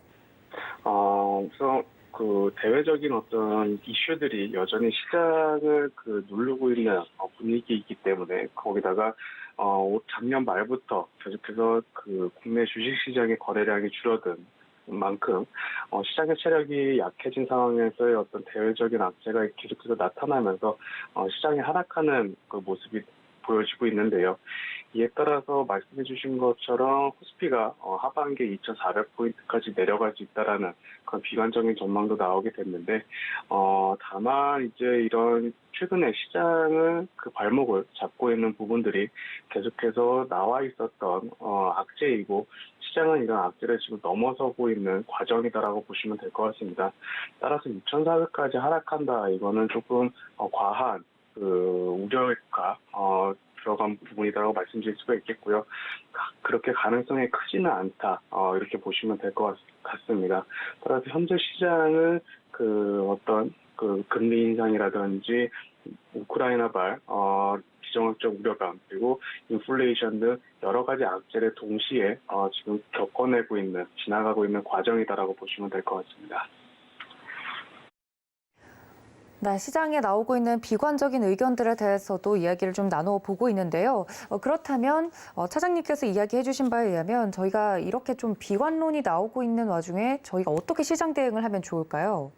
우선 그 대외적인 어떤 이슈들이 여전히 시장을 누르고 있는 분위기이기 때문에 거기다가 작년 말부터 계속해서 국내 주식시장의 거래량이 줄어든 만큼 시장의 체력이 약해진 상황에서의 어떤 대외적인 악재가 계속해서 나타나면서 시장이 하락하는 그 모습이 보여지고 있는데요. 이에 따라서 말씀해 주신 것처럼 코스피가 하반기에 2,400포인트까지 내려갈 수 있다라는 그런 비관적인 전망도 나오게 됐는데, 다만 이제 이런 최근에 시장을 발목을 잡고 있는 부분들이 계속해서 나와 있었던 악재이고, 시장은 이런 악재를 지금 넘어서고 있는 과정이다라고 보시면 될 것 같습니다. 따라서 2,400까지 하락한다, 이거는 조금 과한 우려가 들어간 부분이라고 말씀드릴 수가 있겠고요. 그렇게 가능성이 크지는 않다, 이렇게 보시면 될 것 같습니다. 따라서 현재 시장은 어떤 금리 인상이라든지 우크라이나발 비정학적 우려감 그리고 인플레이션 등 여러 가지 악재를 동시에 지금 겪어내고 있는 지나가고 있는 과정이다라고 보시면 될 것 같습니다. 네, 시장에 나오고 있는 비관적인 의견들에 대해서도 이야기를 좀 나눠보고 있는데요. 그렇다면 차장님께서 이야기해 주신 바에 의하면 저희가 이렇게 좀 비관론이 나오고 있는 와중에 저희가 어떻게 시장 대응을 하면 좋을까요?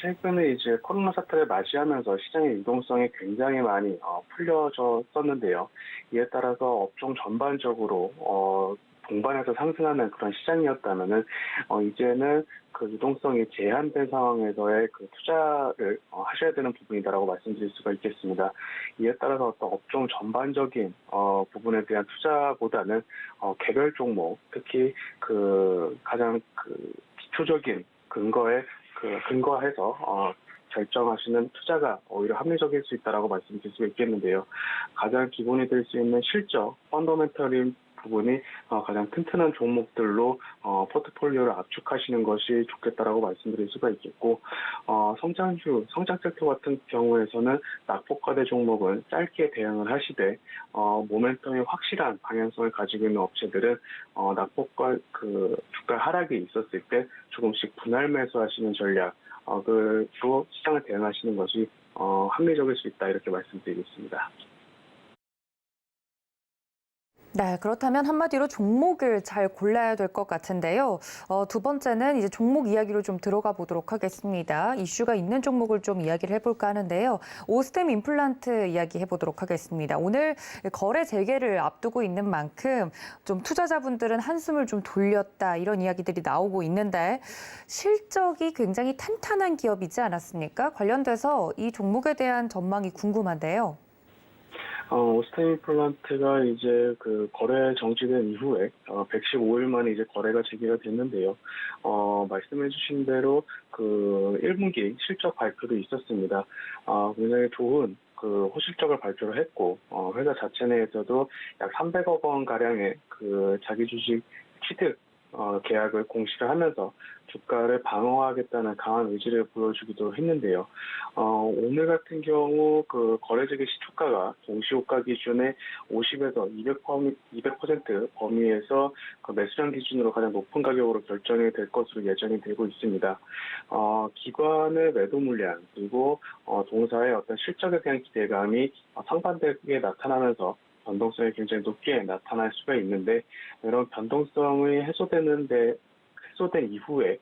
최근에 이제 코로나 사태를 맞이하면서 시장의 유동성이 굉장히 많이 풀려졌었는데요. 이에 따라서 업종 전반적으로 동반해서 상승하는 그런 시장이었다면은 이제는 유동성이 제한된 상황에서의 투자를 하셔야 되는 부분이다라고 말씀드릴 수가 있겠습니다. 이에 따라서 어떤 업종 전반적인 부분에 대한 투자보다는 개별 종목, 특히 가장 기초적인 근거에 근거해서 결정하시는 투자가 오히려 합리적일 수 있다라고 말씀드릴 수 있겠는데요. 가장 기본이 될 수 있는 실적, 펀더멘털인 부분이 가장 튼튼한 종목들로 포트폴리오를 압축하시는 것이 좋겠다라고 말씀드릴 수가 있겠고, 성장주, 성장 섹터 같은 경우에서는 낙폭과대 종목은 짧게 대응을 하시되 모멘텀이 확실한 방향성을 가지고 있는 업체들은 낙폭과 주가 하락이 있었을 때 조금씩 분할 매수하시는 전략으로 시장을 대응하시는 것이 합리적일 수 있다, 이렇게 말씀드리겠습니다. 네, 그렇다면 한마디로 종목을 잘 골라야 될 것 같은데요. 두 번째는 이제 종목 이야기로 좀 들어가 보도록 하겠습니다. 이슈가 있는 종목을 좀 이야기를 해볼까 하는데요. 오스템 임플란트 이야기 해보도록 하겠습니다. 오늘 거래 재개를 앞두고 있는 만큼 좀 투자자분들은 한숨을 좀 돌렸다, 이런 이야기들이 나오고 있는데 실적이 굉장히 탄탄한 기업이지 않았습니까? 관련돼서 이 종목에 대한 전망이 궁금한데요. 오스템 임플란트가 이제 거래 정지된 이후에 115일 만에 이제 거래가 재개가 됐는데요. 말씀해주신 대로 1분기 실적 발표도 있었습니다. 굉장히 좋은 호실적을 발표를 했고, 회사 자체 내에서도 약 300억 원 가량의 자기 주식 취득 계약을 공시를 하면서 주가를 방어하겠다는 강한 의지를 보여주기도 했는데요. 오늘 같은 경우 거래재개 시초가가 동시호가 기준의 50에서 200% 범위에서 매수량 기준으로 가장 높은 가격으로 결정이 될 것으로 예정이 되고 있습니다. 기관의 매도 물량 그리고 동사의 어떤 실적에 대한 기대감이 상반되게 나타나면서 변동성이 굉장히 높게 나타날 수가 있는데, 이런 변동성이 해소된 이후에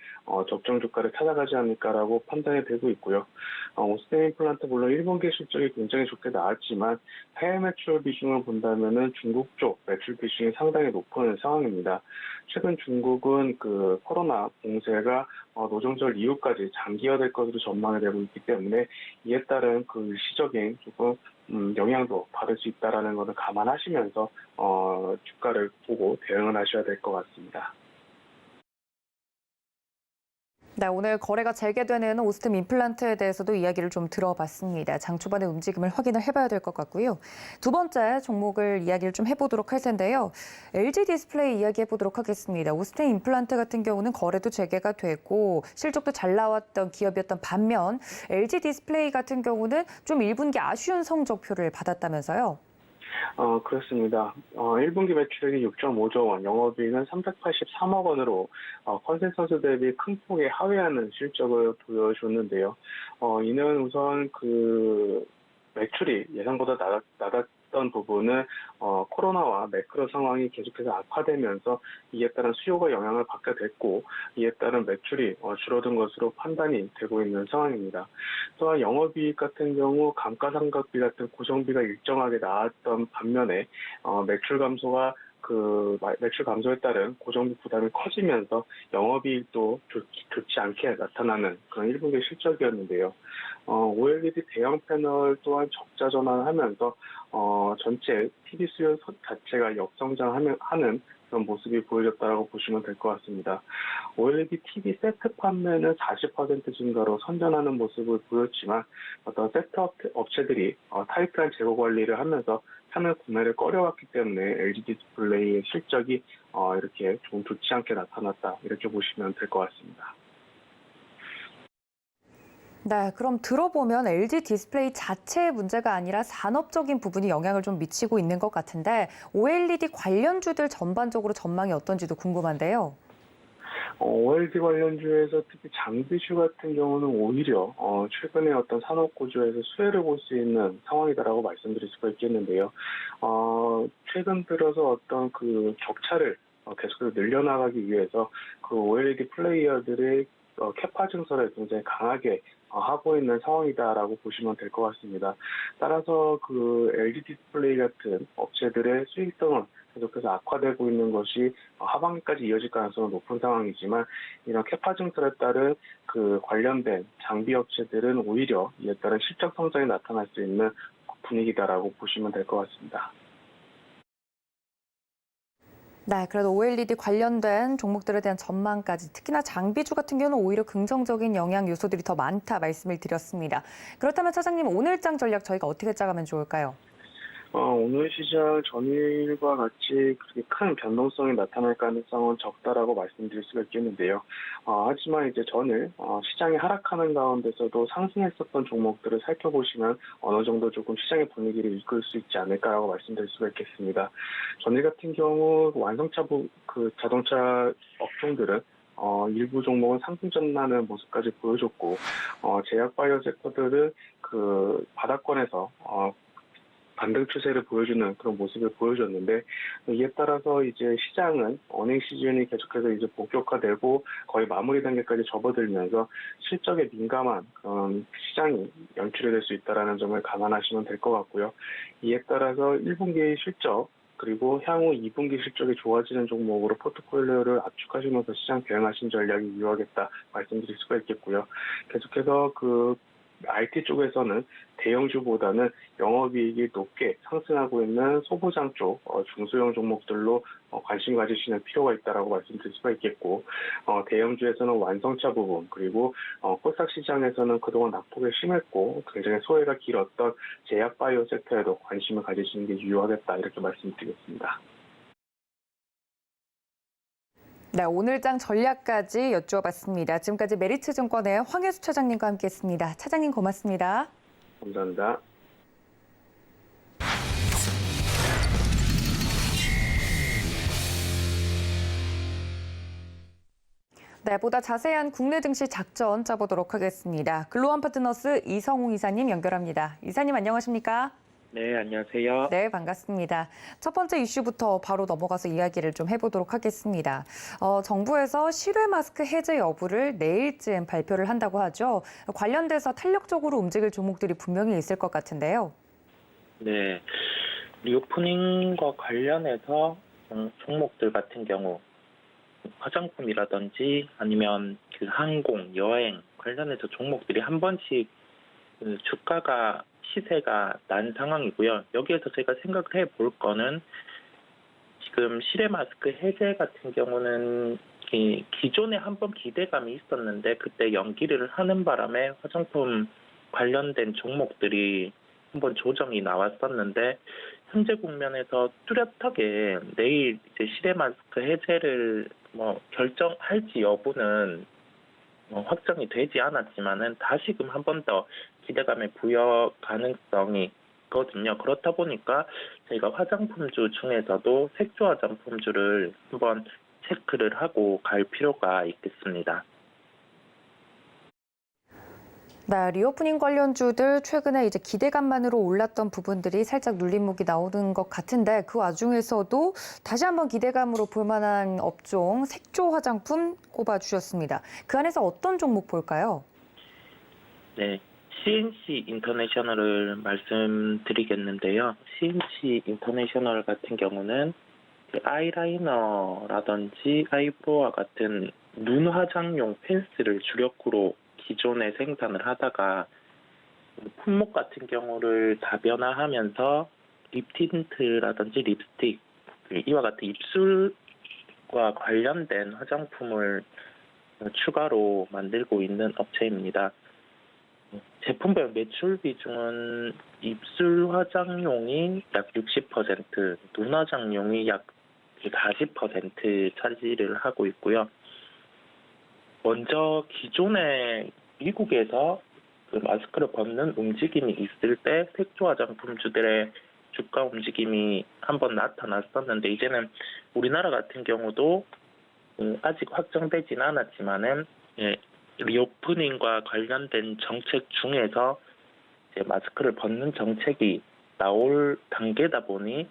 적정 주가를 찾아가지 않을까라고 판단이 되고 있고요. 오스템 임플란트 물론 1분기 실적이 굉장히 좋게 나왔지만 해외 매출 비중을 본다면은 중국 쪽 매출 비중이 상당히 높은 상황입니다. 최근 중국은 코로나 봉쇄가 노정절 이후까지 장기화될 것으로 전망이 되고 있기 때문에 이에 따른 일시적인 조금 영향도 받을 수 있다라는 것을 감안하시면서 주가를 보고 대응을 하셔야 될 것 같습니다. 네, 오늘 거래가 재개되는 오스템 임플란트에 대해서도 이야기를 좀 들어봤습니다. 장 초반의 움직임을 확인을 해봐야 될 것 같고요. 두 번째 종목을 이야기를 좀 해보도록 할 텐데요. LG 디스플레이 이야기해보도록 하겠습니다. 오스템 임플란트 같은 경우는 거래도 재개가 되고 실적도 잘 나왔던 기업이었던 반면 LG 디스플레이 같은 경우는 좀 1분기 아쉬운 성적표를 받았다면서요. 그렇습니다. 1분기 매출액이 6.5조 원, 영업이익은 383억 원으로 컨센서스 대비 큰 폭의 하회하는 실적을 보여줬는데요. 이는 우선 그 매출이 예상보다 낮았던 부분은 코로나와 매크로 상황이 계속해서 악화되면서 이에 따른 수요가 영향을 받게 됐고 이에 따른 매출이 줄어든 것으로 판단이 되고 있는 상황입니다. 또한 영업이익 같은 경우 감가상각비 같은 고정비가 일정하게 나왔던 반면에 매출 감소에 따른 고정비 부담이 커지면서 영업이익도 좋지 않게 나타나는 그런 1분기 실적이었는데요. OLED 대형 패널 또한 적자 전환하면서 전체 TV 수요 자체가 역성장하는 그런 모습이 보여졌다고 보시면 될 것 같습니다. OLED TV 세트 판매는 40% 증가로 선전하는 모습을 보였지만 어떤 세트 업체들이 타이트한 재고 관리를 하면서 패널 구매를 꺼려왔기 때문에 LG 디스플레이의 실적이 이렇게 좀 좋지 않게 나타났다 이렇게 보시면 될 것 같습니다. 네, 그럼 들어보면 LG 디스플레이 자체의 문제가 아니라 산업적인 부분이 영향을 좀 미치고 있는 것 같은데 OLED 관련주들 전반적으로 전망이 어떤지도 궁금한데요. OLED 관련주에서 특히 장비주 같은 경우는 오히려 최근에 어떤 산업 구조에서 수혜를 볼 수 있는 상황이다라고 말씀드릴 수가 있겠는데요. 최근 들어서 어떤 그 격차를 계속해서 늘려나가기 위해서 그 OLED 플레이어들의 캐파 증설을 굉장히 강하게 하고 있는 상황이다라고 보시면 될 것 같습니다. 따라서 그 LG 디스플레이 같은 업체들의 수익성은 계속해서 악화되고 있는 것이 하반기까지 이어질 가능성은 높은 상황이지만 이런 캐파 증설에 따른 그 관련된 장비 업체들은 오히려 이에 따른 실적 성장이 나타날 수 있는 분위기다라고 보시면 될 것 같습니다. 네, 그래도 OLED 관련된 종목들에 대한 전망까지 특히나 장비주 같은 경우는 오히려 긍정적인 영향 요소들이 더 많다 말씀을 드렸습니다. 그렇다면 차장님 오늘장 전략 저희가 어떻게 짜가면 좋을까요? 오늘 시장 전일과 같이 그렇게 큰 변동성이 나타날 가능성은 적다라고 말씀드릴 수가 있겠는데요. 하지만 이제 전일 시장이 하락하는 가운데서도 상승했었던 종목들을 살펴보시면 어느 정도 조금 시장의 분위기를 이끌 수 있지 않을까라고 말씀드릴 수가 있겠습니다. 전일 같은 경우 완성차 자동차 업종들은 일부 종목은 상승 전환하는 모습까지 보여줬고 제약 바이오 섹터들은 그 바닥권에서 반등 추세를 보여주는 그런 모습을 보여줬는데 이에 따라서 이제 시장은 어닝 시즌이 계속해서 이제 본격화되고 거의 마무리 단계까지 접어들면서 실적에 민감한 그런 시장이 연출이 될 수 있다는 점을 감안하시면 될 것 같고요. 이에 따라서 1분기 실적 그리고 향후 2분기 실적이 좋아지는 종목으로 포트폴리오를 압축하시면서 시장 대응하신 전략이 유효하겠다 말씀드릴 수가 있겠고요. 계속해서 그 IT 쪽에서는 대형주보다는 영업이익이 높게 상승하고 있는 소부장 쪽 중소형 종목들로 관심 가지시는 필요가 있다라고 말씀드릴 수가 있겠고 대형주에서는 완성차 부분 그리고 코스닥 시장에서는 그동안 낙폭이 심했고 굉장히 소외가 길었던 제약 바이오 섹터에도 관심을 가지시는 게 유효하겠다 이렇게 말씀드리겠습니다. 네, 오늘장 전략까지 여쭈어봤습니다. 지금까지 메리츠증권의 황혜수 차장님과 함께했습니다. 차장님 고맙습니다. 감사합니다. 네, 보다 자세한 국내 증시 작전 짜보도록 하겠습니다. 글로원 파트너스 이성웅 이사님 연결합니다. 이사님 안녕하십니까? 네, 안녕하세요. 네, 반갑습니다. 첫 번째 이슈부터 바로 넘어가서 이야기를 좀 해보도록 하겠습니다. 정부에서 실외 마스크 해제 여부를 내일쯤 발표를 한다고 하죠. 관련돼서 탄력적으로 움직일 종목들이 분명히 있을 것 같은데요. 네, 리오프닝과 관련해서 종목들 같은 경우 화장품이라든지 아니면 그 항공, 여행 관련해서 종목들이 한 번씩 그 주가가 시세가 난 상황이고요. 여기에서 제가 생각해 볼 거는 지금 실외 마스크 해제 같은 경우는 기존에 한번 기대감이 있었는데 그때 연기를 하는 바람에 화장품 관련된 종목들이 한번 조정이 나왔었는데 현재 국면에서 뚜렷하게 내일 이제 실외 마스크 해제를 결정할지 여부는 확정이 되지 않았지만은 다시금 한 번 더 기대감에 부여 가능성이 있거든요. 그렇다 보니까 저희가 화장품주 중에서도 색조 화장품주를 한번 체크를 하고 갈 필요가 있겠습니다. 네, 리오프닝 관련주들 최근에 이제 기대감만으로 올랐던 부분들이 살짝 눌림목이 나오는 것 같은데 그 와중에서도 다시 한번 기대감으로 볼 만한 업종 색조 화장품 꼽아주셨습니다. 그 안에서 어떤 종목 볼까요? 네, CNC 인터내셔널을 말씀드리겠는데요. CNC 인터내셔널 같은 경우는 아이라이너라든지 아이브로우와 같은 눈 화장용 펜슬을 주력으로 기존에 생산을 하다가 품목 같은 경우를 다변화하면서 립 틴트라든지 립스틱, 이와 같은 입술과 관련된 화장품을 추가로 만들고 있는 업체입니다. 제품별 매출 비중은 입술 화장용이 약 60%, 눈 화장용이 약 40% 차지를 하고 있고요. 먼저 기존에 미국에서 그 마스크를 벗는 움직임이 있을 때 색조 화장품주들의 주가 움직임이 한번 나타났었는데 이제는 우리나라 같은 경우도 아직 확정되진 않았지만은 리오프닝과 관련된 정책 중에서 이제 마스크를 벗는 정책이 나올 단계다 보니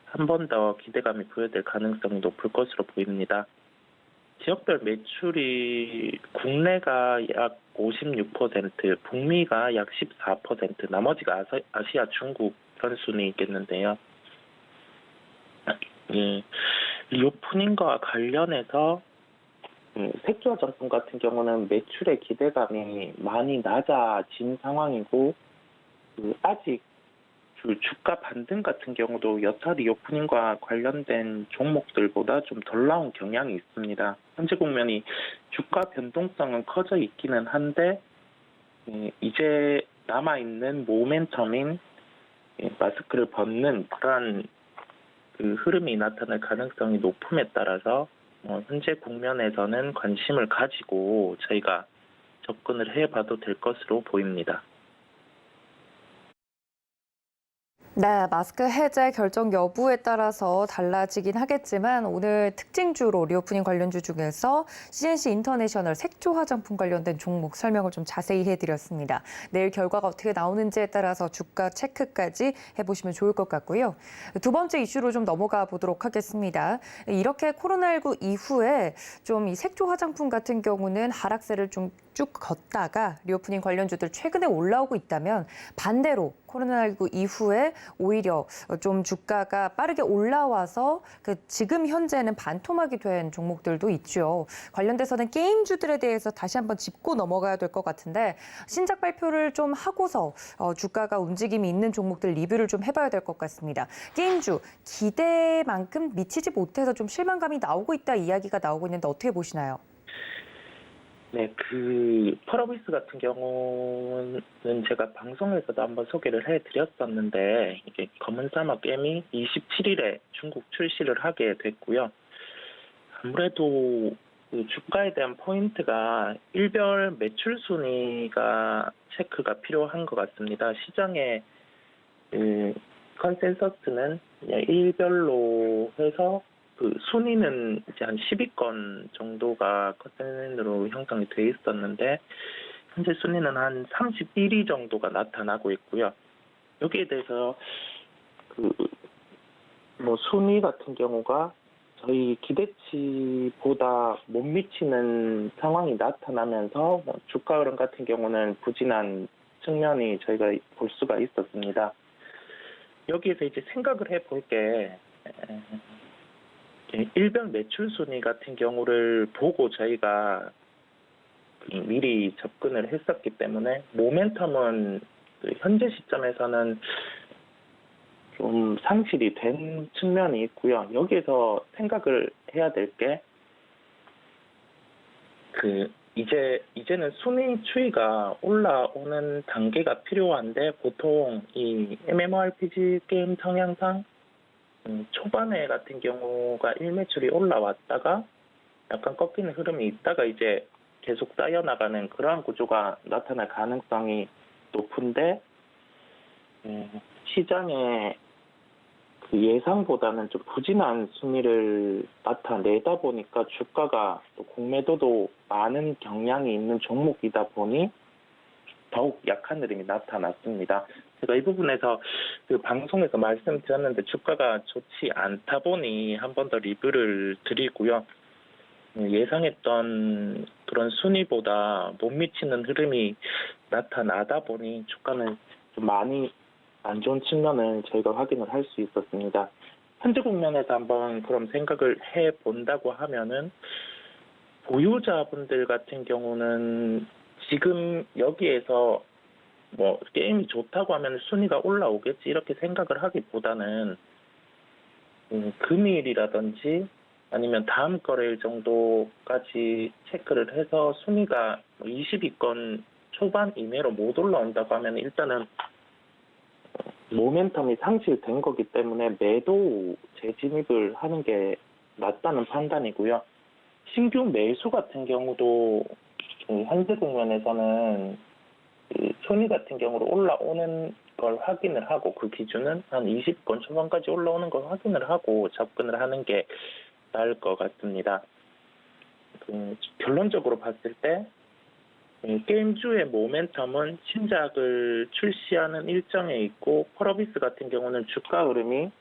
한 번 더 기대감이 부여될 가능성이 높을 것으로 보입니다. 지역별 매출이 국내가 약 56%, 북미가 약 14%, 나머지가 아시아, 중국 선순위겠는데요. 리오프닝과 관련해서 색조 화장품 같은 경우는 매출의 기대감이 많이 낮아진 상황이고 아직 주가 반등 같은 경우도 여타 리오프닝과 관련된 종목들보다 좀 덜 나온 경향이 있습니다. 현재 국면이 주가 변동성은 커져 있기는 한데 이제 남아있는 모멘텀인 마스크를 벗는 그러한 그 흐름이 나타날 가능성이 높음에 따라서 현재 국면에서는 관심을 가지고 저희가 접근을 해봐도 될 것으로 보입니다. 네, 마스크 해제 결정 여부에 따라서 달라지긴 하겠지만 오늘 특징주로 리오프닝 관련주 중에서 CNC 인터내셔널 색조 화장품 관련된 종목 설명을 좀 자세히 해드렸습니다. 내일 결과가 어떻게 나오는지에 따라서 주가 체크까지 해보시면 좋을 것 같고요. 두 번째 이슈로 좀 넘어가 보도록 하겠습니다. 이렇게 코로나19 이후에 좀 이 색조 화장품 같은 경우는 하락세를 좀 쭉 걷다가 리오프닝 관련주들 최근에 올라오고 있다면 반대로 코로나19 이후에 오히려 좀 주가가 빠르게 올라와서 지금 현재는 반토막이 된 종목들도 있죠. 관련돼서는 게임주들에 대해서 다시 한번 짚고 넘어가야 될 것 같은데 신작 발표를 좀 하고서 주가가 움직임이 있는 종목들 리뷰를 좀 해봐야 될 것 같습니다. 게임주 기대만큼 미치지 못해서 좀 실망감이 나오고 있다 이야기가 나오고 있는데 어떻게 보시나요? 네, 펄어비스 같은 경우는 제가 방송에서도 한번 소개를 해드렸었는데, 이게 검은 사막 게임이 27일에 중국 출시를 하게 됐고요. 아무래도 그 주가에 대한 포인트가 일별 매출 순위가 체크가 필요한 것 같습니다. 시장의 컨센서스는 일별로 해서 그 순위는 이제 한 10위권 정도가 컨센으로 형성이 돼 있었는데 현재 순위는 한 31위 정도가 나타나고 있고요. 여기에 대해서 순위 같은 경우가 저희 기대치보다 못 미치는 상황이 나타나면서 주가 흐름 같은 경우는 부진한 측면이 저희가 볼 수가 있었습니다. 여기에서 이제 생각을 해볼 게 일별 매출 순위 같은 경우를 보고 저희가 미리 접근을 했었기 때문에 모멘텀은 현재 시점에서는 좀 상실이 된 측면이 있고요. 여기에서 생각을 해야 될 게 이제는 순위 추이가 올라오는 단계가 필요한데 보통 이 MMORPG 게임 성향상 초반에 같은 경우가 일매출이 올라왔다가 약간 꺾이는 흐름이 있다가 이제 계속 쌓여나가는 그러한 구조가 나타날 가능성이 높은데 시장에 그 예상보다는 좀 부진한 순위를 나타내다 보니까 주가가 또 공매도도 많은 경향이 있는 종목이다 보니 더욱 약한 흐름이 나타났습니다. 제가 이 부분에서 그 방송에서 말씀드렸는데 주가가 좋지 않다 보니 한 번 더 리뷰를 드리고요. 예상했던 그런 순위보다 못 미치는 흐름이 나타나다 보니 주가는 좀 많이 안 좋은 측면을 저희가 확인을 할 수 있었습니다. 현재 국면에서 한번 그럼 생각을 해 본다고 하면은 보유자분들 같은 경우는 지금 여기에서 뭐 게임이 좋다고 하면 순위가 올라오겠지 이렇게 생각을 하기보다는 금일이라든지 아니면 다음 거래일 정도까지 체크를 해서 순위가 20위권 초반 이내로 못 올라온다고 하면 일단은 모멘텀이 상실된 거기 때문에 매도 재진입을 하는 게 맞다는 판단이고요. 신규 매수 같은 경우도 현재 국면에서는 순위 같은 경우로 올라오는 걸 확인을 하고 그 기준은 한 20권 초반까지 올라오는 걸 확인을 하고 접근을 하는 게 나을 것 같습니다. 결론적으로 봤을 때 게임주의 모멘텀은 신작을 출시하는 일정에 있고 펄어비스 같은 경우는 주가 흐름이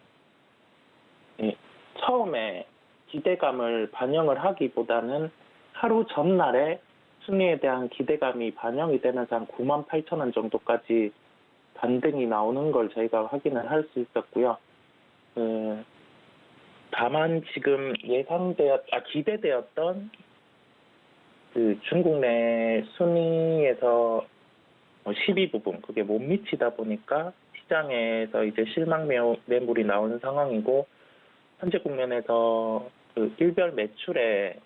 처음에 기대감을 반영을 하기보다는 하루 전날에 순위에 대한 기대감이 반영이 되면서 한 98,000원 정도까지 반등이 나오는 걸 저희가 확인을 할 수 있었고요. 다만 지금 기대되었던 그 중국 내 순위에서 10위 부분 그게 못 미치다 보니까 시장에서 이제 실망 매물이 나오는 상황이고 현재 국면에서 그 일별 매출의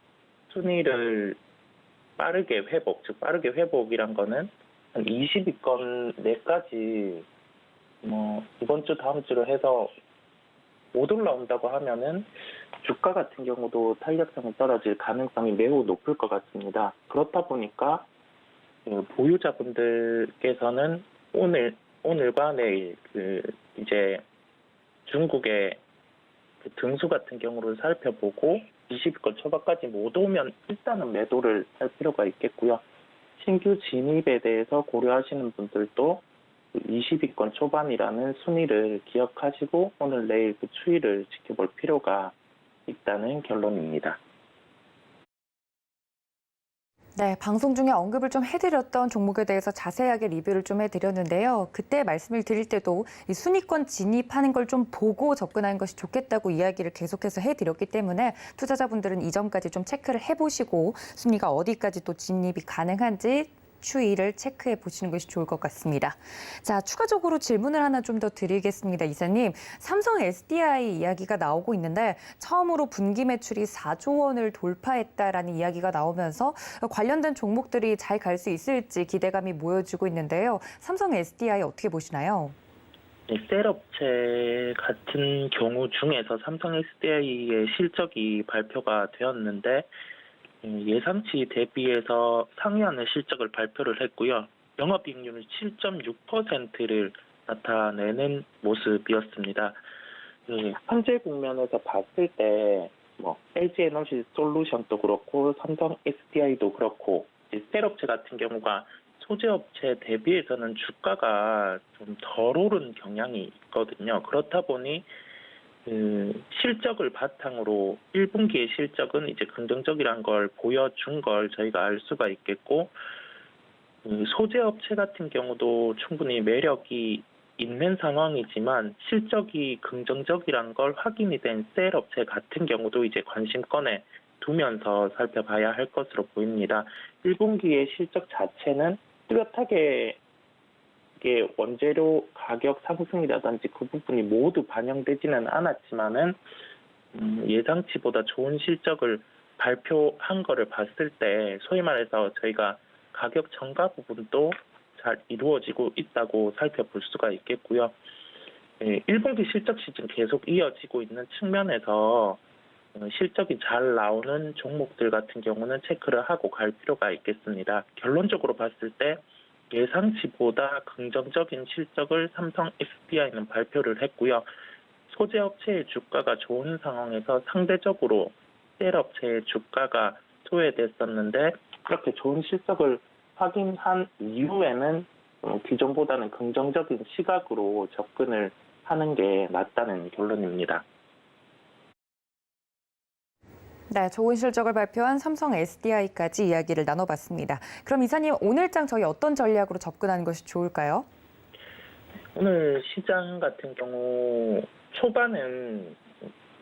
순위를 빠르게 회복, 즉 빠르게 회복이란 거는 한 20위권 내까지 이번 주 다음 주로 해서 못 올라온다고 하면은 주가 같은 경우도 탄력성이 떨어질 가능성이 매우 높을 것 같습니다. 그렇다 보니까 보유자분들께서는 오늘과 내일 이제 중국의 그 등수 같은 경우를 살펴보고 20위권 초반까지 못 오면 일단은 매도를 할 필요가 있겠고요. 신규 진입에 대해서 고려하시는 분들도 20위권 초반이라는 순위를 기억하시고 오늘 내일 그 추이를 지켜볼 필요가 있다는 결론입니다. 네, 방송 중에 언급을 좀 해드렸던 종목에 대해서 자세하게 리뷰를 좀 해드렸는데요. 그때 말씀을 드릴 때도 이 순위권 진입하는 걸 좀 보고 접근하는 것이 좋겠다고 이야기를 계속해서 해드렸기 때문에 투자자분들은 이 점까지 좀 체크를 해보시고 순위가 어디까지 또 진입이 가능한지 추이를 체크해 보시는 것이 좋을 것 같습니다. 자, 추가적으로 질문을 하나 좀 더 드리겠습니다. 이사님, 삼성 SDI 이야기가 나오고 있는데 처음으로 분기 매출이 4조 원을 돌파했다라는 이야기가 나오면서 관련된 종목들이 잘 갈 수 있을지 기대감이 모여지고 있는데요. 삼성 SDI 어떻게 보시나요? 셀업체 같은 경우 중에서 삼성 SDI의 실적이 발표가 되었는데 예상치 대비해서 상회하는 실적을 발표를 했고요. 영업이익률은 7.6%를 나타내는 모습이었습니다. 현재 국면에서 봤을 때 LG 에너지 솔루션도 그렇고 삼성 SDI도 그렇고 셀업체 같은 경우가 소재업체 대비해서는 주가가 좀 덜 오른 경향이 있거든요. 그렇다 보니 실적을 바탕으로 1분기의 실적은 이제 긍정적이란 걸 보여준 걸 저희가 알 수가 있겠고 소재업체 같은 경우도 충분히 매력이 있는 상황이지만 실적이 긍정적이란 걸 확인이 된 셀업체 같은 경우도 이제 관심권에 두면서 살펴봐야 할 것으로 보입니다. 1분기의 실적 자체는 뚜렷하게 이게 원재료 가격 상승이라든지 그 부분이 모두 반영되지는 않았지만은 예상치보다 좋은 실적을 발표한 거를 봤을 때 소위 말해서 저희가 가격 전가 부분도 잘 이루어지고 있다고 살펴볼 수가 있겠고요. 1분기 실적 시즌 계속 이어지고 있는 측면에서 실적이 잘 나오는 종목들 같은 경우는 체크를 하고 갈 필요가 있겠습니다. 결론적으로 봤을 때 예상치보다 긍정적인 실적을 삼성 SDI는 발표를 했고요. 소재 업체의 주가가 좋은 상황에서 상대적으로 셀 업체의 주가가 소외됐었는데 그렇게 좋은 실적을 확인한 이후에는 기존보다는 긍정적인 시각으로 접근을 하는 게 맞다는 결론입니다. 네, 좋은 실적을 발표한 삼성 SDI까지 이야기를 나눠봤습니다. 그럼 이사님, 오늘장 저희 어떤 전략으로 접근하는 것이 좋을까요? 오늘 시장 같은 경우 초반은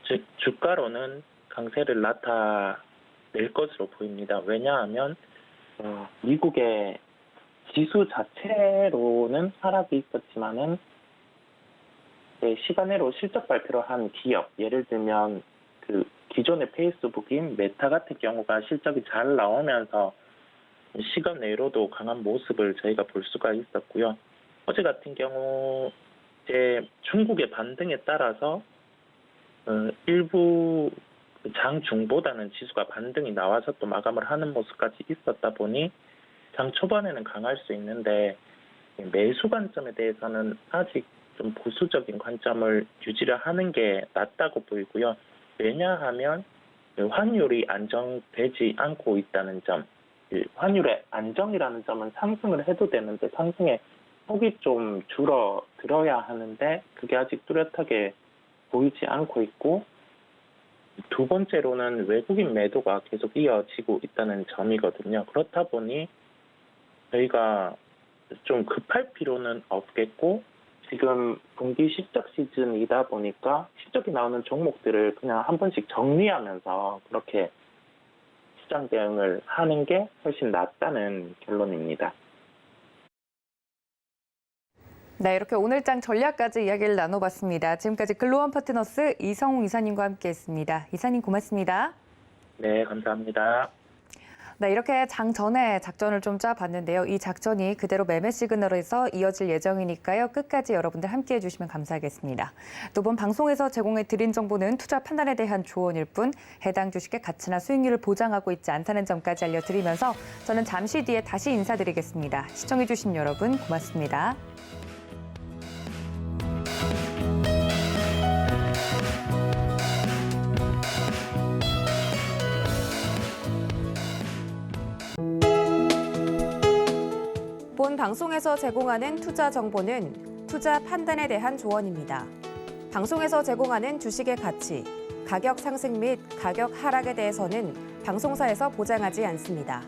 즉 주가로는 강세를 나타낼 것으로 보입니다. 왜냐하면 미국의 지수 자체로는 하락이 있었지만은 시간외로 실적 발표를 한 기업, 예를 들면 그 기존의 페이스북인 메타 같은 경우가 실적이 잘 나오면서 시간 내로도 강한 모습을 저희가 볼 수가 있었고요. 어제 같은 경우 이제 중국의 반등에 따라서 일부 장중보다는 지수가 반등이 나와서 또 마감을 하는 모습까지 있었다 보니 장 초반에는 강할 수 있는데 매수 관점에 대해서는 아직 좀 보수적인 관점을 유지를 하는 게 낫다고 보이고요. 왜냐하면 환율이 안정되지 않고 있다는 점, 환율의 안정이라는 점은 상승을 해도 되는데 상승의 폭이 좀 줄어들어야 하는데 그게 아직 뚜렷하게 보이지 않고 있고 두 번째로는 외국인 매도가 계속 이어지고 있다는 점이거든요. 그렇다 보니 저희가 좀 급할 필요는 없겠고 지금 분기 실적 시즌이다 보니까 실적이 나오는 종목들을 그냥 한 번씩 정리하면서 그렇게 시장 대응을 하는 게 훨씬 낫다는 결론입니다. 네, 이렇게 오늘장 전략까지 이야기를 나눠봤습니다. 지금까지 글로원 파트너스 이성웅 이사님과 함께했습니다. 이사님 고맙습니다. 네, 감사합니다. 네, 이렇게 장 전에 작전을 좀 짜봤는데요. 이 작전이 그대로 매매 시그널에서 이어질 예정이니까요. 끝까지 여러분들 함께해 주시면 감사하겠습니다. 또 본 방송에서 제공해드린 정보는 투자 판단에 대한 조언일 뿐 해당 주식의 가치나 수익률을 보장하고 있지 않다는 점까지 알려드리면서 저는 잠시 뒤에 다시 인사드리겠습니다. 시청해주신 여러분 고맙습니다. 본 방송에서 제공하는 투자 정보는 투자 판단에 대한 조언입니다. 방송에서 제공하는 주식의 가치, 가격 상승 및 가격 하락에 대해서는 방송사에서 보장하지 않습니다.